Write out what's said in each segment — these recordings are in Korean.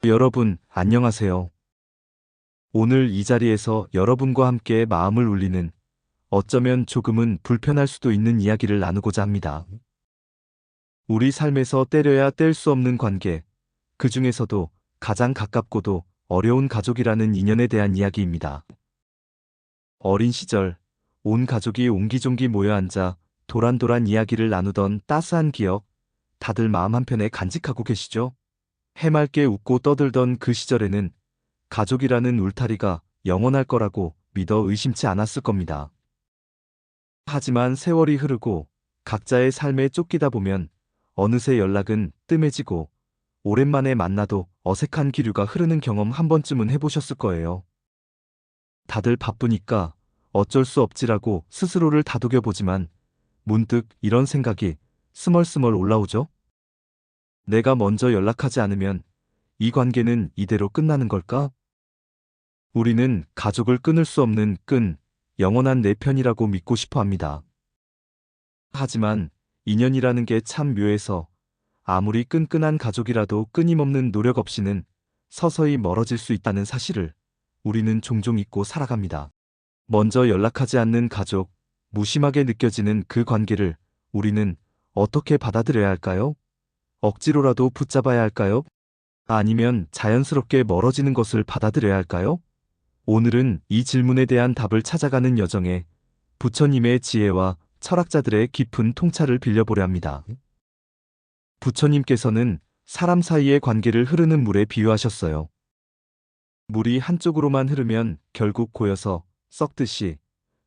여러분, 안녕하세요. 오늘 이 자리에서 여러분과 함께 마음을 울리는 어쩌면 조금은 불편할 수도 있는 이야기를 나누고자 합니다. 우리 삶에서 떼려야 뗄 수 없는 관계, 그 중에서도 가장 가깝고도 어려운 가족이라는 인연에 대한 이야기입니다. 어린 시절, 온 가족이 옹기종기 모여 앉아 도란도란 이야기를 나누던 따스한 기억, 다들 마음 한편에 간직하고 계시죠? 해맑게 웃고 떠들던 그 시절에는 가족이라는 울타리가 영원할 거라고 믿어 의심치 않았을 겁니다. 하지만 세월이 흐르고 각자의 삶에 쫓기다 보면 어느새 연락은 뜸해지고 오랜만에 만나도 어색한 기류가 흐르는 경험 한 번쯤은 해보셨을 거예요. 다들 바쁘니까 어쩔 수 없지라고 스스로를 다독여보지만 문득 이런 생각이 스멀스멀 올라오죠. 내가 먼저 연락하지 않으면 이 관계는 이대로 끝나는 걸까? 우리는 가족을 끊을 수 없는 영원한 내 편이라고 믿고 싶어 합니다. 하지만 인연이라는 게 참 묘해서 아무리 끈끈한 가족이라도 끊임없는 노력 없이는 서서히 멀어질 수 있다는 사실을 우리는 종종 잊고 살아갑니다. 먼저 연락하지 않는 가족, 무심하게 느껴지는 그 관계를 우리는 어떻게 받아들여야 할까요? 억지로라도 붙잡아야 할까요? 아니면 자연스럽게 멀어지는 것을 받아들여야 할까요? 오늘은 이 질문에 대한 답을 찾아가는 여정에 부처님의 지혜와 철학자들의 깊은 통찰을 빌려보려 합니다. 부처님께서는 사람 사이의 관계를 흐르는 물에 비유하셨어요. 물이 한쪽으로만 흐르면 결국 고여서 썩듯이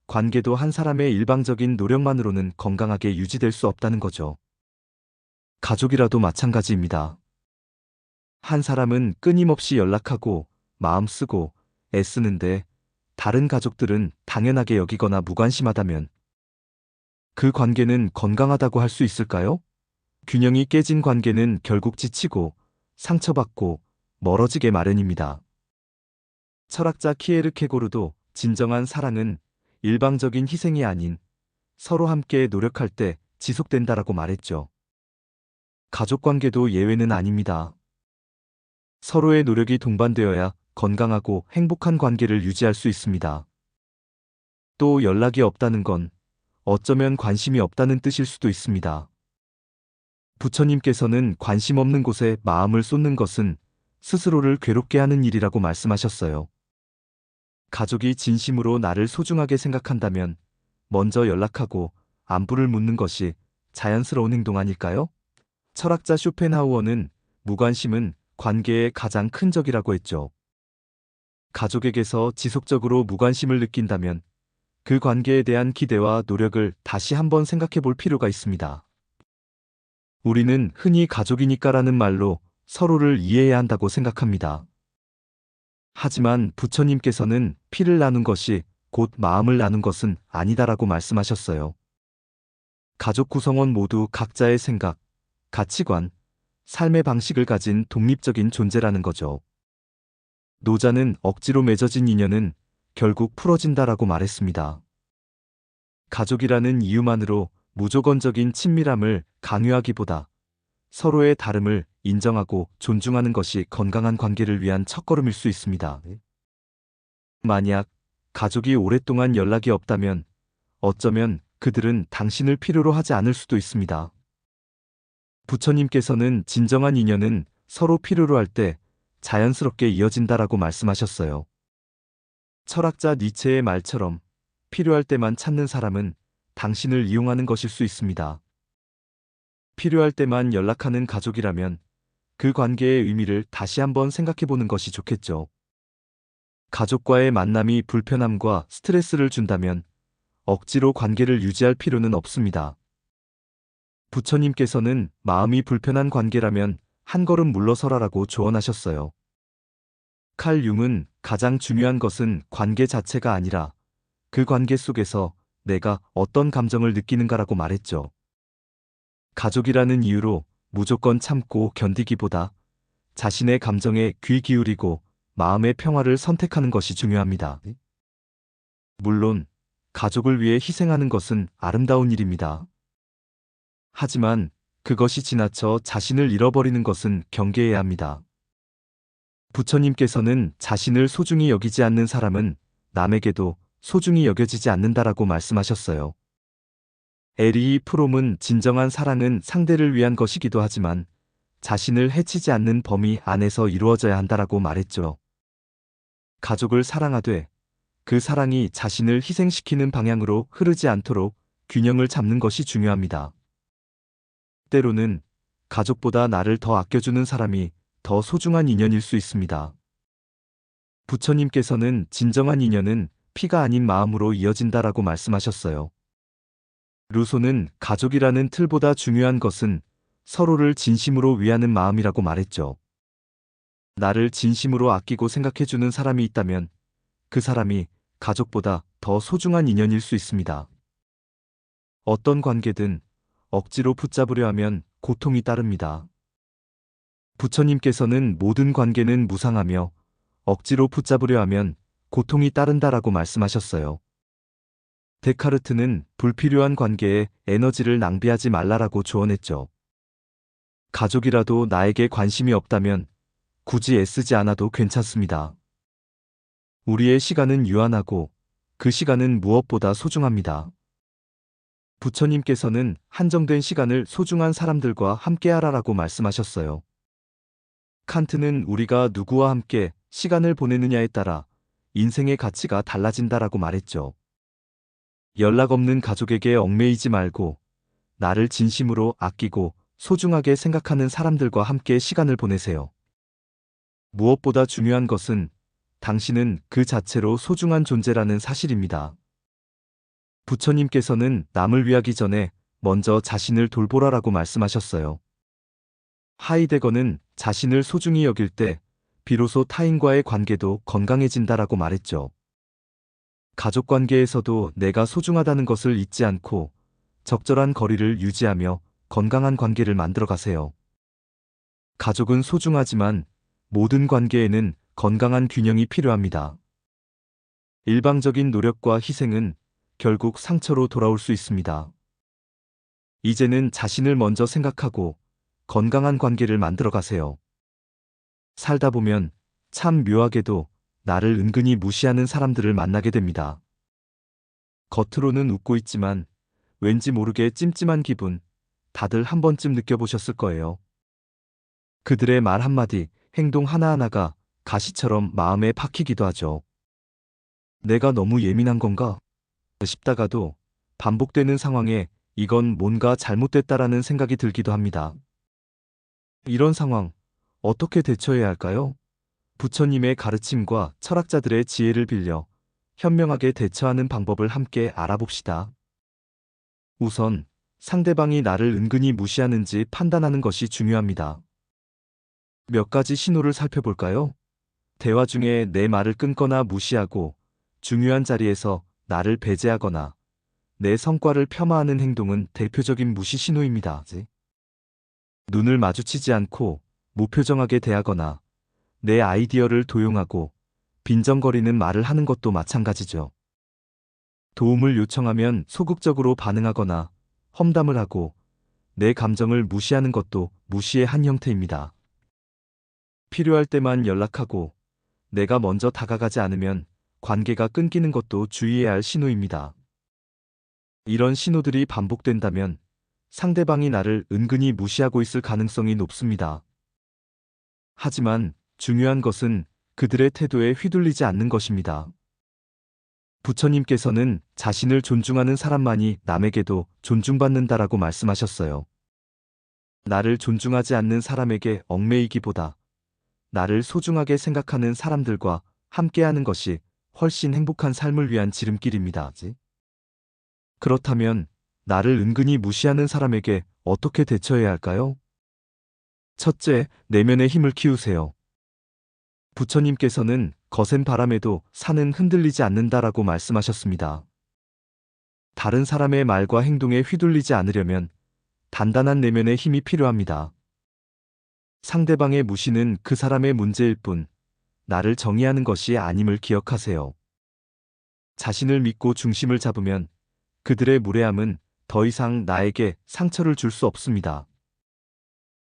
관계도 한 사람의 일방적인 노력만으로는 건강하게 유지될 수 없다는 거죠. 가족이라도 마찬가지입니다. 한 사람은 끊임없이 연락하고 마음 쓰고 애쓰는데 다른 가족들은 당연하게 여기거나 무관심하다면 그 관계는 건강하다고 할 수 있을까요? 균형이 깨진 관계는 결국 지치고 상처받고 멀어지게 마련입니다. 철학자 키에르케고르도 진정한 사랑은 일방적인 희생이 아닌 서로 함께 노력할 때 지속된다라고 말했죠. 가족 관계도 예외는 아닙니다. 서로의 노력이 동반되어야 건강하고 행복한 관계를 유지할 수 있습니다. 또 연락이 없다는 건 어쩌면 관심이 없다는 뜻일 수도 있습니다. 부처님께서는 관심 없는 곳에 마음을 쏟는 것은 스스로를 괴롭게 하는 일이라고 말씀하셨어요. 가족이 진심으로 나를 소중하게 생각한다면 먼저 연락하고 안부를 묻는 것이 자연스러운 행동 아닐까요? 철학자 쇼펜하우어는 무관심은 관계의 가장 큰 적이라고 했죠. 가족에게서 지속적으로 무관심을 느낀다면 그 관계에 대한 기대와 노력을 다시 한번 생각해 볼 필요가 있습니다. 우리는 흔히 가족이니까라는 말로 서로를 이해해야 한다고 생각합니다. 하지만 부처님께서는 피를 나눈 것이 곧 마음을 나눈 것은 아니다라고 말씀하셨어요. 가족 구성원 모두 각자의 생각, 가치관, 삶의 방식을 가진 독립적인 존재라는 거죠. 노자는 억지로 맺어진 인연은 결국 풀어진다라고 말했습니다. 가족이라는 이유만으로 무조건적인 친밀함을 강요하기보다 서로의 다름을 인정하고 존중하는 것이 건강한 관계를 위한 첫걸음일 수 있습니다. 만약 가족이 오랫동안 연락이 없다면 어쩌면 그들은 당신을 필요로 하지 않을 수도 있습니다. 부처님께서는 진정한 인연은 서로 필요로 할 때 자연스럽게 이어진다라고 말씀하셨어요. 철학자 니체의 말처럼 필요할 때만 찾는 사람은 당신을 이용하는 것일 수 있습니다. 필요할 때만 연락하는 가족이라면 그 관계의 의미를 다시 한번 생각해보는 것이 좋겠죠. 가족과의 만남이 불편함과 스트레스를 준다면 억지로 관계를 유지할 필요는 없습니다. 부처님께서는 마음이 불편한 관계라면 한 걸음 물러서라라고 조언하셨어요. 칼 융은 가장 중요한 것은 관계 자체가 아니라 그 관계 속에서 내가 어떤 감정을 느끼는가라고 말했죠. 가족이라는 이유로 무조건 참고 견디기보다 자신의 감정에 귀 기울이고 마음의 평화를 선택하는 것이 중요합니다. 물론 가족을 위해 희생하는 것은 아름다운 일입니다. 하지만 그것이 지나쳐 자신을 잃어버리는 것은 경계해야 합니다. 부처님께서는 자신을 소중히 여기지 않는 사람은 남에게도 소중히 여겨지지 않는다라고 말씀하셨어요. 에리히 프롬은 진정한 사랑은 상대를 위한 것이기도 하지만 자신을 해치지 않는 범위 안에서 이루어져야 한다라고 말했죠. 가족을 사랑하되 그 사랑이 자신을 희생시키는 방향으로 흐르지 않도록 균형을 잡는 것이 중요합니다. 때로는 가족보다 나를 더 아껴주는 사람이 더 소중한 인연일 수 있습니다. 부처님께서는 진정한 인연은 피가 아닌 마음으로 이어진다라고 말씀하셨어요. 루소는 가족이라는 틀보다 중요한 것은 서로를 진심으로 위하는 마음이라고 말했죠. 나를 진심으로 아끼고 생각해주는 사람이 있다면 그 사람이 가족보다 더 소중한 인연일 수 있습니다. 어떤 관계든 억지로 붙잡으려 하면 고통이 따릅니다. 부처님께서는 모든 관계는 무상하며 억지로 붙잡으려 하면 고통이 따른다라고 말씀하셨어요. 데카르트는 불필요한 관계에 에너지를 낭비하지 말라라고 조언했죠. 가족이라도 나에게 관심이 없다면 굳이 애쓰지 않아도 괜찮습니다. 우리의 시간은 유한하고 그 시간은 무엇보다 소중합니다. 부처님께서는 한정된 시간을 소중한 사람들과 함께하라라고 말씀하셨어요. 칸트는 우리가 누구와 함께 시간을 보내느냐에 따라 인생의 가치가 달라진다라고 말했죠. 연락 없는 가족에게 얽매이지 말고 나를 진심으로 아끼고 소중하게 생각하는 사람들과 함께 시간을 보내세요. 무엇보다 중요한 것은 당신은 그 자체로 소중한 존재라는 사실입니다. 부처님께서는 남을 위하기 전에 먼저 자신을 돌보라라고 말씀하셨어요. 하이데거는 자신을 소중히 여길 때 비로소 타인과의 관계도 건강해진다라고 말했죠. 가족 관계에서도 내가 소중하다는 것을 잊지 않고 적절한 거리를 유지하며 건강한 관계를 만들어 가세요. 가족은 소중하지만 모든 관계에는 건강한 균형이 필요합니다. 일방적인 노력과 희생은 결국 상처로 돌아올 수 있습니다. 이제는 자신을 먼저 생각하고 건강한 관계를 만들어 가세요. 살다 보면 참 묘하게도 나를 은근히 무시하는 사람들을 만나게 됩니다. 겉으로는 웃고 있지만 왠지 모르게 찜찜한 기분 다들 한 번쯤 느껴보셨을 거예요. 그들의 말 한마디, 행동 하나하나가 가시처럼 마음에 박히기도 하죠. 내가 너무 예민한 건가 싶다가도 반복되는 상황에 이건 뭔가 잘못됐다라는 생각이 들기도 합니다. 이런 상황 어떻게 대처해야 할까요? 부처님의 가르침과 철학자들의 지혜를 빌려 현명하게 대처하는 방법을 함께 알아봅시다. 우선 상대방이 나를 은근히 무시하는지 판단하는 것이 중요합니다. 몇 가지 신호를 살펴볼까요? 대화 중에 내 말을 끊거나 무시하고 중요한 자리에서 나를 배제하거나 내 성과를 폄하하는 행동은 대표적인 무시 신호입니다. 눈을 마주치지 않고 무표정하게 대하거나 내 아이디어를 도용하고 빈정거리는 말을 하는 것도 마찬가지죠. 도움을 요청하면 소극적으로 반응하거나 험담을 하고 내 감정을 무시하는 것도 무시의 한 형태입니다. 필요할 때만 연락하고 내가 먼저 다가가지 않으면 관계가 끊기는 것도 주의해야 할 신호입니다. 이런 신호들이 반복된다면 상대방이 나를 은근히 무시하고 있을 가능성이 높습니다. 하지만 중요한 것은 그들의 태도에 휘둘리지 않는 것입니다. 부처님께서는 자신을 존중하는 사람만이 남에게도 존중받는다라고 말씀하셨어요. 나를 존중하지 않는 사람에게 얽매이기보다 나를 소중하게 생각하는 사람들과 함께하는 것이 훨씬 행복한 삶을 위한 지름길입니다. 그렇다면 나를 은근히 무시하는 사람에게 어떻게 대처해야 할까요? 첫째, 내면의 힘을 키우세요. 부처님께서는 거센 바람에도 산은 흔들리지 않는다라고 말씀하셨습니다. 다른 사람의 말과 행동에 휘둘리지 않으려면 단단한 내면의 힘이 필요합니다. 상대방의 무시는 그 사람의 문제일 뿐 나를 정의하는 것이 아님을 기억하세요. 자신을 믿고 중심을 잡으면 그들의 무례함은 더 이상 나에게 상처를 줄 수 없습니다.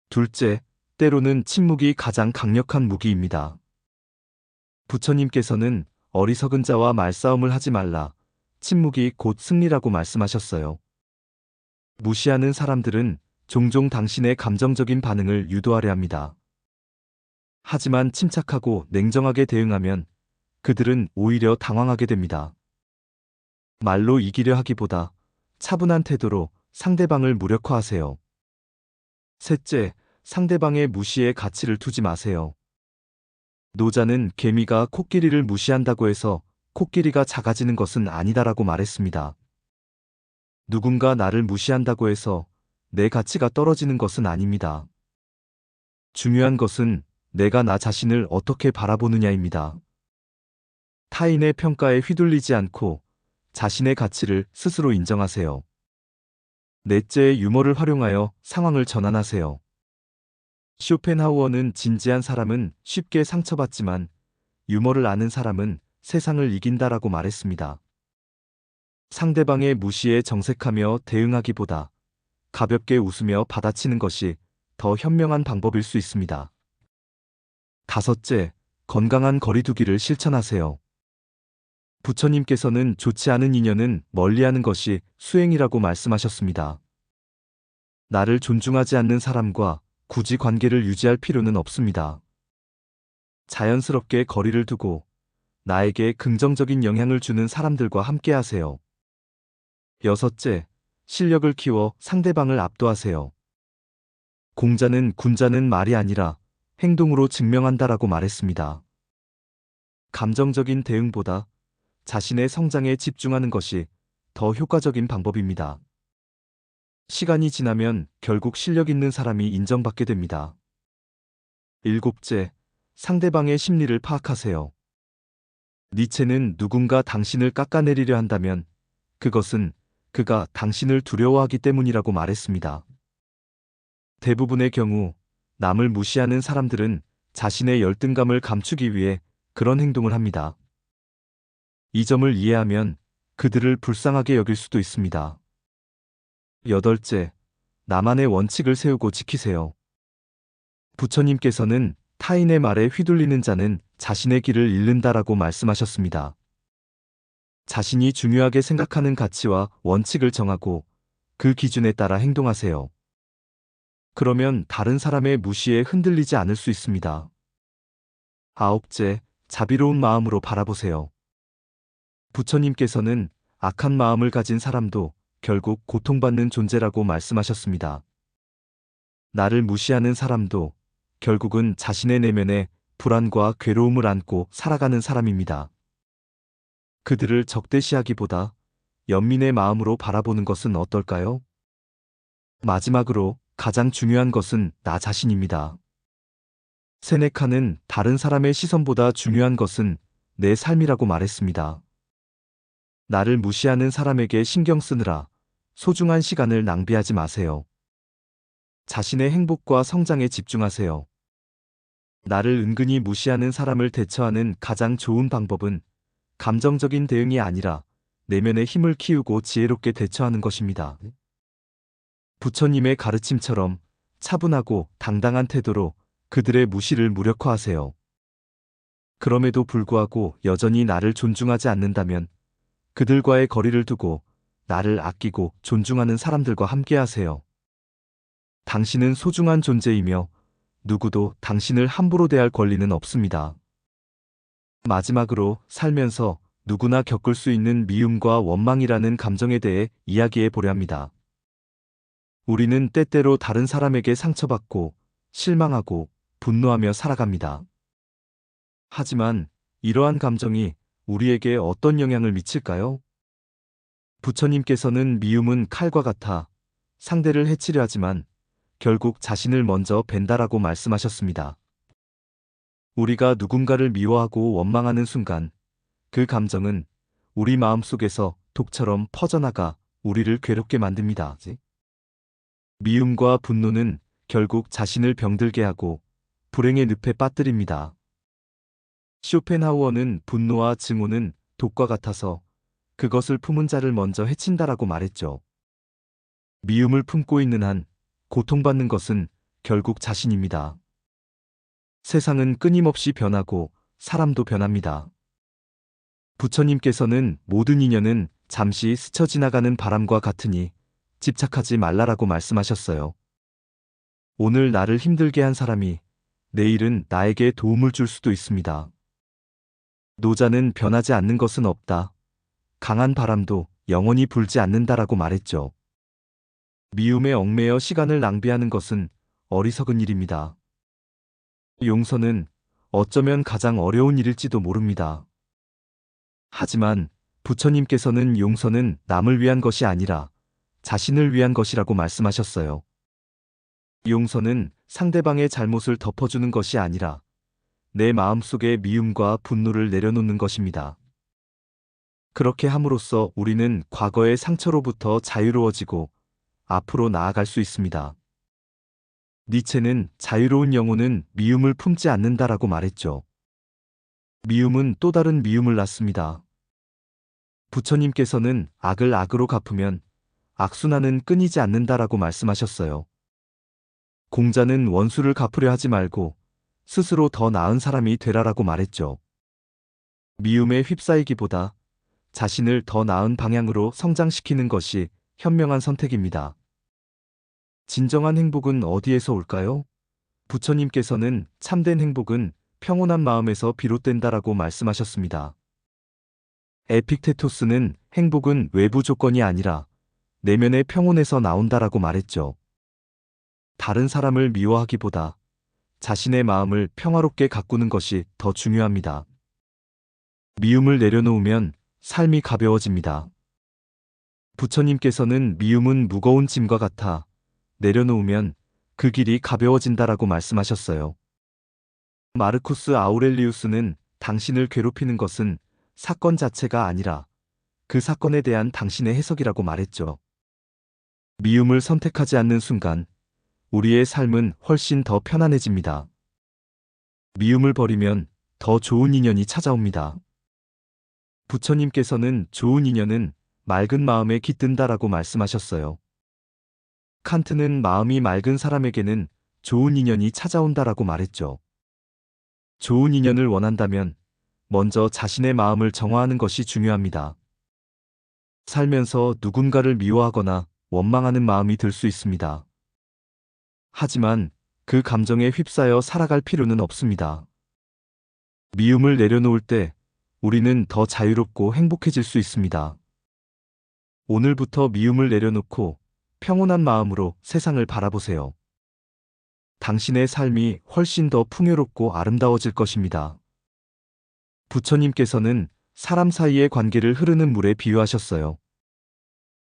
둘째, 때로는 침묵이 가장 강력한 무기입니다. 부처님께서는 어리석은 자와 말싸움을 하지 말라. 침묵이 곧 승리라고 말씀하셨어요. 무시하는 사람들은 종종 당신의 감정적인 반응을 유도하려 합니다. 하지만 침착하고 냉정하게 대응하면 그들은 오히려 당황하게 됩니다. 말로 이기려 하기보다 차분한 태도로 상대방을 무력화하세요. 셋째, 상대방의 무시에 가치를 두지 마세요. 노자는 개미가 코끼리를 무시한다고 해서 코끼리가 작아지는 것은 아니다라고 말했습니다. 누군가 나를 무시한다고 해서 내 가치가 떨어지는 것은 아닙니다. 중요한 것은 내가 나 자신을 어떻게 바라보느냐입니다. 타인의 평가에 휘둘리지 않고 자신의 가치를 스스로 인정하세요. 넷째, 유머를 활용하여 상황을 전환하세요. 쇼펜하우어는 진지한 사람은 쉽게 상처받지만 유머를 아는 사람은 세상을 이긴다라고 말했습니다. 상대방의 무시에 정색하며 대응하기보다 가볍게 웃으며 받아치는 것이 더 현명한 방법일 수 있습니다. 다섯째, 건강한 거리두기를 실천하세요. 부처님께서는 좋지 않은 인연은 멀리하는 것이 수행이라고 말씀하셨습니다. 나를 존중하지 않는 사람과 굳이 관계를 유지할 필요는 없습니다. 자연스럽게 거리를 두고 나에게 긍정적인 영향을 주는 사람들과 함께 하세요. 여섯째, 실력을 키워 상대방을 압도하세요. 공자는 군자는 말이 아니라 행동으로 증명한다라고 말했습니다. 감정적인 대응보다 자신의 성장에 집중하는 것이 더 효과적인 방법입니다. 시간이 지나면 결국 실력 있는 사람이 인정받게 됩니다. 일곱째, 상대방의 심리를 파악하세요. 니체는 누군가 당신을 깎아내리려 한다면 그것은 그가 당신을 두려워하기 때문이라고 말했습니다. 대부분의 경우 남을 무시하는 사람들은 자신의 열등감을 감추기 위해 그런 행동을 합니다. 이 점을 이해하면 그들을 불쌍하게 여길 수도 있습니다. 여덟째, 나만의 원칙을 세우고 지키세요. 부처님께서는 타인의 말에 휘둘리는 자는 자신의 길을 잃는다라고 말씀하셨습니다. 자신이 중요하게 생각하는 가치와 원칙을 정하고 그 기준에 따라 행동하세요. 그러면 다른 사람의 무시에 흔들리지 않을 수 있습니다. 아홉째, 자비로운 마음으로 바라보세요. 부처님께서는 악한 마음을 가진 사람도 결국 고통받는 존재라고 말씀하셨습니다. 나를 무시하는 사람도 결국은 자신의 내면에 불안과 괴로움을 안고 살아가는 사람입니다. 그들을 적대시하기보다 연민의 마음으로 바라보는 것은 어떨까요? 마지막으로 가장 중요한 것은 나 자신입니다. 세네카는 다른 사람의 시선보다 중요한 것은 내 삶이라고 말했습니다. 나를 무시하는 사람에게 신경 쓰느라 소중한 시간을 낭비하지 마세요. 자신의 행복과 성장에 집중하세요. 나를 은근히 무시하는 사람을 대처하는 가장 좋은 방법은 감정적인 대응이 아니라 내면의 힘을 키우고 지혜롭게 대처하는 것입니다. 부처님의 가르침처럼 차분하고 당당한 태도로 그들의 무시를 무력화하세요. 그럼에도 불구하고 여전히 나를 존중하지 않는다면 그들과의 거리를 두고 나를 아끼고 존중하는 사람들과 함께하세요. 당신은 소중한 존재이며 누구도 당신을 함부로 대할 권리는 없습니다. 마지막으로 살면서 누구나 겪을 수 있는 미움과 원망이라는 감정에 대해 이야기해 보려 합니다. 우리는 때때로 다른 사람에게 상처받고 실망하고 분노하며 살아갑니다. 하지만 이러한 감정이 우리에게 어떤 영향을 미칠까요? 부처님께서는 미움은 칼과 같아 상대를 해치려 하지만 결국 자신을 먼저 벤다라고 말씀하셨습니다. 우리가 누군가를 미워하고 원망하는 순간 그 감정은 우리 마음속에서 독처럼 퍼져나가 우리를 괴롭게 만듭니다. 미움과 분노는 결국 자신을 병들게 하고 불행의 늪에 빠뜨립니다. 쇼펜하우어는 분노와 증오는 독과 같아서 그것을 품은 자를 먼저 해친다라고 말했죠. 미움을 품고 있는 한 고통받는 것은 결국 자신입니다. 세상은 끊임없이 변하고 사람도 변합니다. 부처님께서는 모든 인연은 잠시 스쳐 지나가는 바람과 같으니 집착하지 말라라고 말씀하셨어요. 오늘 나를 힘들게 한 사람이 내일은 나에게 도움을 줄 수도 있습니다. 노자는 변하지 않는 것은 없다. 강한 바람도 영원히 불지 않는다라고 말했죠. 미움에 얽매여 시간을 낭비하는 것은 어리석은 일입니다. 용서는 어쩌면 가장 어려운 일일지도 모릅니다. 하지만 부처님께서는 용서는 남을 위한 것이 아니라 자신을 위한 것이라고 말씀하셨어요. 용서는 상대방의 잘못을 덮어주는 것이 아니라 내 마음속의 미움과 분노를 내려놓는 것입니다. 그렇게 함으로써 우리는 과거의 상처로부터 자유로워지고 앞으로 나아갈 수 있습니다. 니체는 자유로운 영혼은 미움을 품지 않는다라고 말했죠. 미움은 또 다른 미움을 낳습니다. 부처님께서는 악을 악으로 갚으면 악순환은 끊이지 않는다라고 말씀하셨어요. 공자는 원수를 갚으려 하지 말고 스스로 더 나은 사람이 되라라고 말했죠. 미움에 휩싸이기보다 자신을 더 나은 방향으로 성장시키는 것이 현명한 선택입니다. 진정한 행복은 어디에서 올까요? 부처님께서는 참된 행복은 평온한 마음에서 비롯된다라고 말씀하셨습니다. 에픽테토스는 행복은 외부 조건이 아니라 내면의 평온에서 나온다라고 말했죠. 다른 사람을 미워하기보다 자신의 마음을 평화롭게 가꾸는 것이 더 중요합니다. 미움을 내려놓으면 삶이 가벼워집니다. 부처님께서는 미움은 무거운 짐과 같아 내려놓으면 그 길이 가벼워진다라고 말씀하셨어요. 마르쿠스 아우렐리우스는 당신을 괴롭히는 것은 사건 자체가 아니라 그 사건에 대한 당신의 해석이라고 말했죠. 미움을 선택하지 않는 순간 우리의 삶은 훨씬 더 편안해집니다. 미움을 버리면 더 좋은 인연이 찾아옵니다. 부처님께서는 좋은 인연은 맑은 마음에 깃든다라고 말씀하셨어요. 칸트는 마음이 맑은 사람에게는 좋은 인연이 찾아온다라고 말했죠. 좋은 인연을 원한다면 먼저 자신의 마음을 정화하는 것이 중요합니다. 살면서 누군가를 미워하거나 원망하는 마음이 들 수 있습니다. 하지만 그 감정에 휩싸여 살아갈 필요는 없습니다. 미움을 내려놓을 때 우리는 더 자유롭고 행복해질 수 있습니다. 오늘부터 미움을 내려놓고 평온한 마음으로 세상을 바라보세요. 당신의 삶이 훨씬 더 풍요롭고 아름다워질 것입니다. 부처님께서는 사람 사이의 관계를 흐르는 물에 비유하셨어요.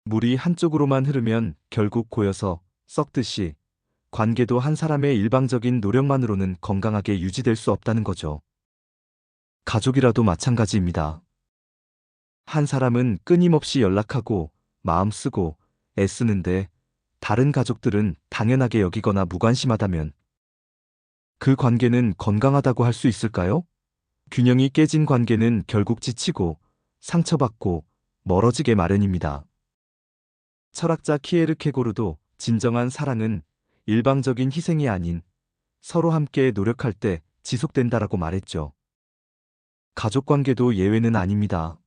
물이 한쪽으로만 흐르면 결국 고여서 썩듯이 관계도 한 사람의 일방적인 노력만으로는 건강하게 유지될 수 없다는 거죠. 가족이라도 마찬가지입니다. 한 사람은 끊임없이 연락하고 마음 쓰고 애쓰는데 다른 가족들은 당연하게 여기거나 무관심하다면 그 관계는 건강하다고 할 수 있을까요? 균형이 깨진 관계는 결국 지치고 상처받고 멀어지게 마련입니다. 철학자 키에르케고르도 진정한 사랑은 일방적인 희생이 아닌 서로 함께 노력할 때 지속된다라고 말했죠. 가족관계도 예외는 아닙니다.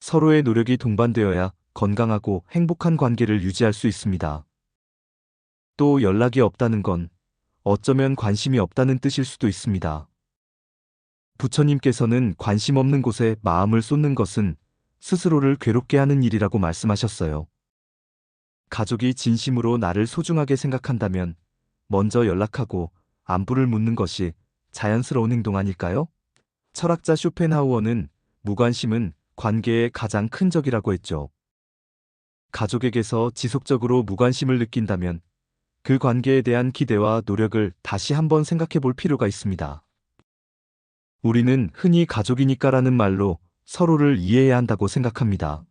서로의 노력이 동반되어야 건강하고 행복한 관계를 유지할 수 있습니다. 또 연락이 없다는 건 어쩌면 관심이 없다는 뜻일 수도 있습니다. 부처님께서는 관심 없는 곳에 마음을 쏟는 것은 스스로를 괴롭게 하는 일이라고 말씀하셨어요. 가족이 진심으로 나를 소중하게 생각한다면 먼저 연락하고 안부를 묻는 것이 자연스러운 행동 아닐까요? 철학자 쇼펜하우어는 무관심은 관계의 가장 큰 적이라고 했죠. 가족에게서 지속적으로 무관심을 느낀다면 그 관계에 대한 기대와 노력을 다시 한번 생각해 볼 필요가 있습니다. 우리는 흔히 가족이니까라는 말로 서로를 이해해야 한다고 생각합니다.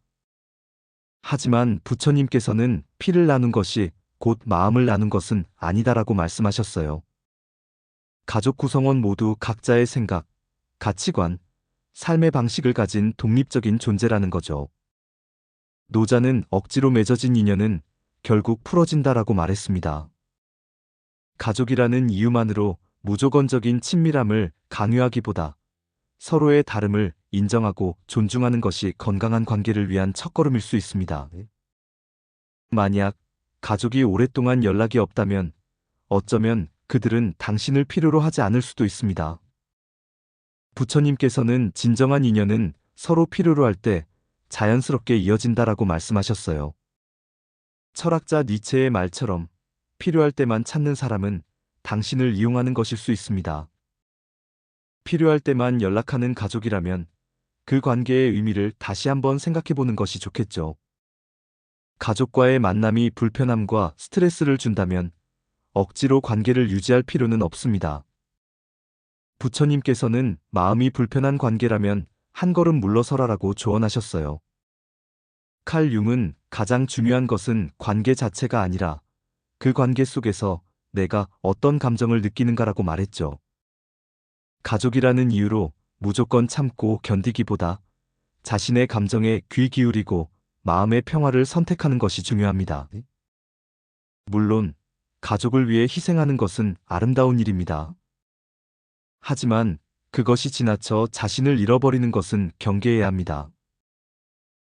하지만 부처님께서는 피를 나눈 것이 곧 마음을 나눈 것은 아니다라고 말씀하셨어요. 가족 구성원 모두 각자의 생각, 가치관, 삶의 방식을 가진 독립적인 존재라는 거죠. 노자는 억지로 맺어진 인연은 결국 풀어진다라고 말했습니다. 가족이라는 이유만으로 무조건적인 친밀함을 강요하기보다 서로의 다름을 인정하고 존중하는 것이 건강한 관계를 위한 첫걸음일 수 있습니다. 만약 가족이 오랫동안 연락이 없다면 어쩌면 그들은 당신을 필요로 하지 않을 수도 있습니다. 부처님께서는 진정한 인연은 서로 필요로 할 때 자연스럽게 이어진다라고 말씀하셨어요. 철학자 니체의 말처럼 필요할 때만 찾는 사람은 당신을 이용하는 것일 수 있습니다. 필요할 때만 연락하는 가족이라면 그 관계의 의미를 다시 한번 생각해 보는 것이 좋겠죠. 가족과의 만남이 불편함과 스트레스를 준다면 억지로 관계를 유지할 필요는 없습니다. 부처님께서는 마음이 불편한 관계라면 한 걸음 물러서라라고 조언하셨어요. 칼 융은 가장 중요한 것은 관계 자체가 아니라 그 관계 속에서 내가 어떤 감정을 느끼는가라고 말했죠. 가족이라는 이유로 무조건 참고 견디기보다 자신의 감정에 귀 기울이고 마음의 평화를 선택하는 것이 중요합니다. 물론 가족을 위해 희생하는 것은 아름다운 일입니다. 하지만 그것이 지나쳐 자신을 잃어버리는 것은 경계해야 합니다.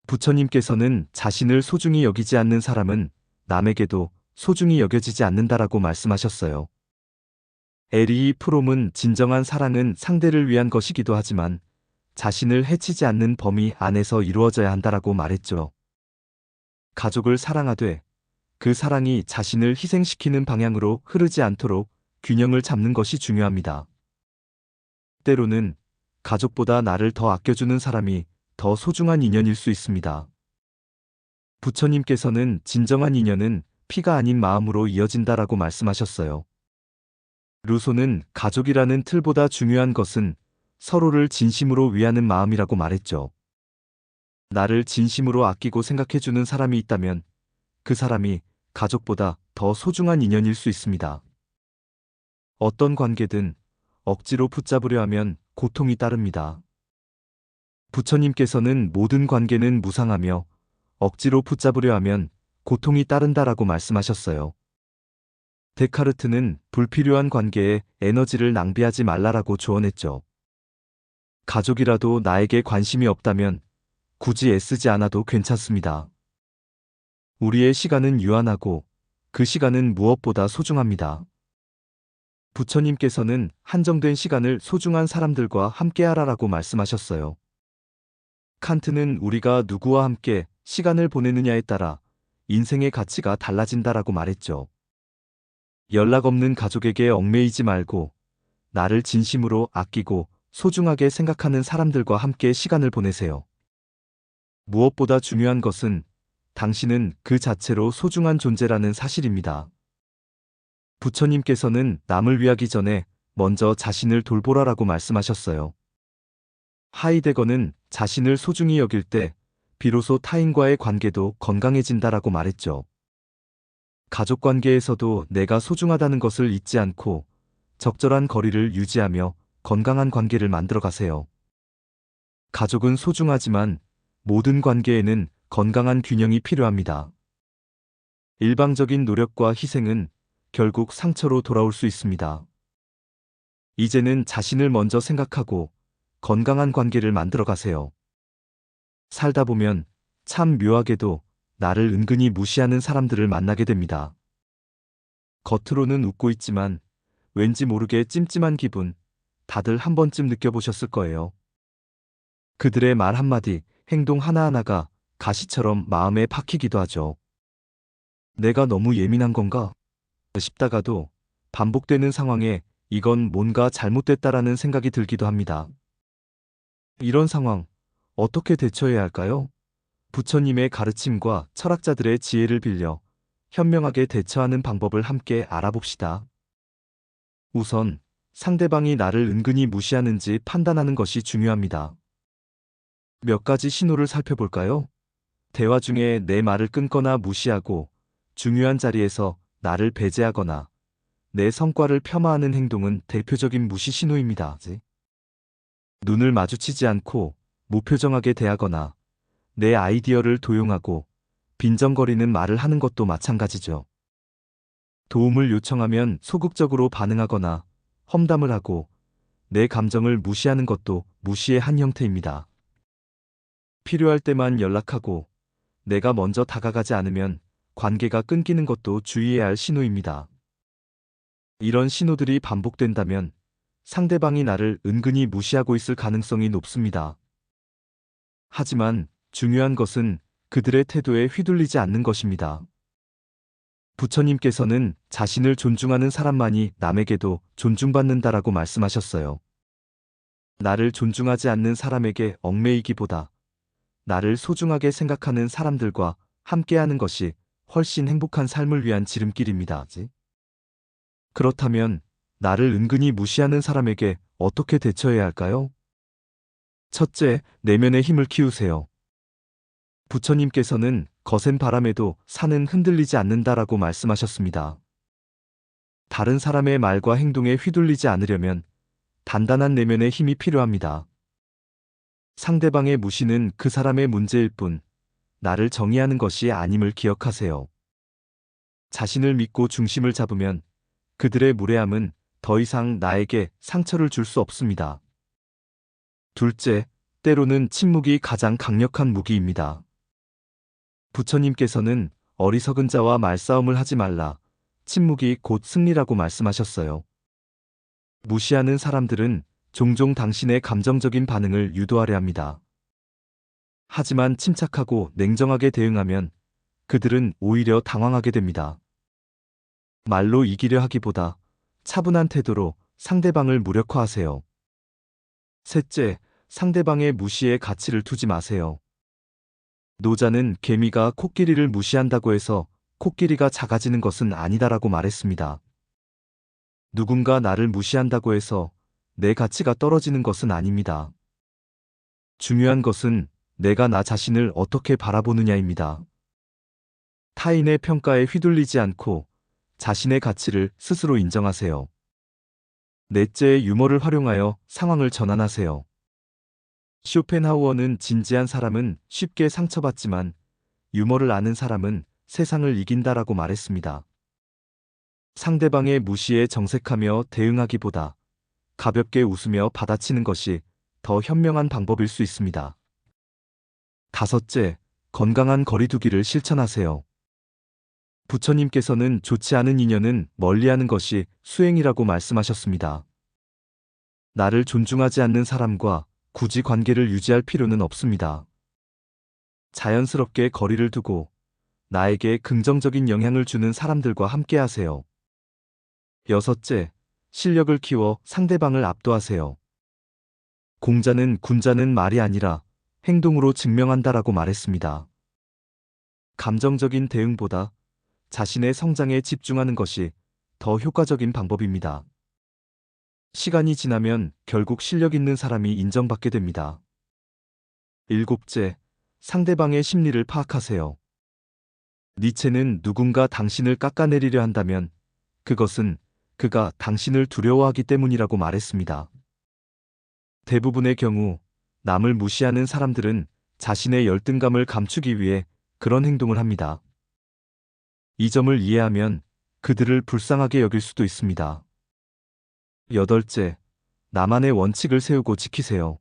부처님께서는 자신을 소중히 여기지 않는 사람은 남에게도 소중히 여겨지지 않는다라고 말씀하셨어요. 에리히 프롬은 진정한 사랑은 상대를 위한 것이기도 하지만 자신을 해치지 않는 범위 안에서 이루어져야 한다라고 말했죠. 가족을 사랑하되 그 사랑이 자신을 희생시키는 방향으로 흐르지 않도록 균형을 잡는 것이 중요합니다. 때로는 가족보다 나를 더 아껴주는 사람이 더 소중한 인연일 수 있습니다. 부처님께서는 진정한 인연은 피가 아닌 마음으로 이어진다라고 말씀하셨어요. 루소는 가족이라는 틀보다 중요한 것은 서로를 진심으로 위하는 마음이라고 말했죠. 나를 진심으로 아끼고 생각해주는 사람이 있다면 그 사람이 가족보다 더 소중한 인연일 수 있습니다. 어떤 관계든 억지로 붙잡으려 하면 고통이 따릅니다. 부처님께서는 모든 관계는 무상하며 억지로 붙잡으려 하면 고통이 따른다라고 말씀하셨어요. 데카르트는 불필요한 관계에 에너지를 낭비하지 말라라고 조언했죠. 가족이라도 나에게 관심이 없다면 굳이 애쓰지 않아도 괜찮습니다. 우리의 시간은 유한하고 그 시간은 무엇보다 소중합니다. 부처님께서는 한정된 시간을 소중한 사람들과 함께하라라고 말씀하셨어요. 칸트는 우리가 누구와 함께 시간을 보내느냐에 따라 인생의 가치가 달라진다라고 말했죠. 연락 없는 가족에게 얽매이지 말고 나를 진심으로 아끼고 소중하게 생각하는 사람들과 함께 시간을 보내세요. 무엇보다 중요한 것은 당신은 그 자체로 소중한 존재라는 사실입니다. 부처님께서는 남을 위하기 전에 먼저 자신을 돌보라라고 말씀하셨어요. 하이데거는 자신을 소중히 여길 때 비로소 타인과의 관계도 건강해진다라고 말했죠. 가족 관계에서도 내가 소중하다는 것을 잊지 않고 적절한 거리를 유지하며 건강한 관계를 만들어 가세요. 가족은 소중하지만 모든 관계에는 건강한 균형이 필요합니다. 일방적인 노력과 희생은 결국 상처로 돌아올 수 있습니다. 이제는 자신을 먼저 생각하고 건강한 관계를 만들어 가세요. 살다 보면 참 묘하게도 나를 은근히 무시하는 사람들을 만나게 됩니다. 겉으로는 웃고 있지만 왠지 모르게 찜찜한 기분, 다들 한 번쯤 느껴보셨을 거예요. 그들의 말 한마디, 행동 하나하나가 가시처럼 마음에 박히기도 하죠. 내가 너무 예민한 건가 싶다가도 반복되는 상황에 이건 뭔가 잘못됐다라는 생각이 들기도 합니다. 이런 상황, 어떻게 대처해야 할까요? 부처님의 가르침과 철학자들의 지혜를 빌려 현명하게 대처하는 방법을 함께 알아봅시다. 우선 상대방이 나를 은근히 무시하는지 판단하는 것이 중요합니다. 몇 가지 신호를 살펴볼까요? 대화 중에 내 말을 끊거나 무시하고 중요한 자리에서 나를 배제하거나 내 성과를 폄하하는 행동은 대표적인 무시 신호입니다. 눈을 마주치지 않고 무표정하게 대하거나 내 아이디어를 도용하고 빈정거리는 말을 하는 것도 마찬가지죠. 도움을 요청하면 소극적으로 반응하거나 험담을 하고 내 감정을 무시하는 것도 무시의 한 형태입니다. 필요할 때만 연락하고 내가 먼저 다가가지 않으면 관계가 끊기는 것도 주의해야 할 신호입니다. 이런 신호들이 반복된다면 상대방이 나를 은근히 무시하고 있을 가능성이 높습니다. 하지만 중요한 것은 그들의 태도에 휘둘리지 않는 것입니다. 부처님께서는 자신을 존중하는 사람만이 남에게도 존중받는다라고 말씀하셨어요. 나를 존중하지 않는 사람에게 얽매이기보다 나를 소중하게 생각하는 사람들과 함께하는 것이 훨씬 행복한 삶을 위한 지름길입니다. 그렇다면 나를 은근히 무시하는 사람에게 어떻게 대처해야 할까요? 첫째, 내면의 힘을 키우세요. 부처님께서는 거센 바람에도 산은 흔들리지 않는다라고 말씀하셨습니다. 다른 사람의 말과 행동에 휘둘리지 않으려면 단단한 내면의 힘이 필요합니다. 상대방의 무시는 그 사람의 문제일 뿐 나를 정의하는 것이 아님을 기억하세요. 자신을 믿고 중심을 잡으면 그들의 무례함은 더 이상 나에게 상처를 줄 수 없습니다. 둘째, 때로는 침묵이 가장 강력한 무기입니다. 부처님께서는 어리석은 자와 말싸움을 하지 말라. 침묵이 곧 승리라고 말씀하셨어요. 무시하는 사람들은 종종 당신의 감정적인 반응을 유도하려 합니다. 하지만 침착하고 냉정하게 대응하면 그들은 오히려 당황하게 됩니다. 말로 이기려 하기보다 차분한 태도로 상대방을 무력화하세요. 셋째, 상대방의 무시에 가치를 두지 마세요. 노자는 개미가 코끼리를 무시한다고 해서 코끼리가 작아지는 것은 아니다라고 말했습니다. 누군가 나를 무시한다고 해서 내 가치가 떨어지는 것은 아닙니다. 중요한 것은 내가 나 자신을 어떻게 바라보느냐입니다. 타인의 평가에 휘둘리지 않고 자신의 가치를 스스로 인정하세요. 넷째, 유머를 활용하여 상황을 전환하세요. 쇼펜하우어는 진지한 사람은 쉽게 상처받지만 유머를 아는 사람은 세상을 이긴다라고 말했습니다. 상대방의 무시에 정색하며 대응하기보다 가볍게 웃으며 받아치는 것이 더 현명한 방법일 수 있습니다. 다섯째, 건강한 거리두기를 실천하세요. 부처님께서는 좋지 않은 인연은 멀리하는 것이 수행이라고 말씀하셨습니다. 나를 존중하지 않는 사람과 굳이 관계를 유지할 필요는 없습니다. 자연스럽게 거리를 두고 나에게 긍정적인 영향을 주는 사람들과 함께하세요. 여섯째, 실력을 키워 상대방을 압도하세요. 공자는 군자는 말이 아니라 행동으로 증명한다라고 말했습니다. 감정적인 대응보다 자신의 성장에 집중하는 것이 더 효과적인 방법입니다. 시간이 지나면 결국 실력 있는 사람이 인정받게 됩니다. 일곱째, 상대방의 심리를 파악하세요. 니체는 누군가 당신을 깎아내리려 한다면 그것은 그가 당신을 두려워하기 때문이라고 말했습니다. 대부분의 경우 남을 무시하는 사람들은 자신의 열등감을 감추기 위해 그런 행동을 합니다. 이 점을 이해하면 그들을 불쌍하게 여길 수도 있습니다. 여덟째, 나만의 원칙을 세우고 지키세요.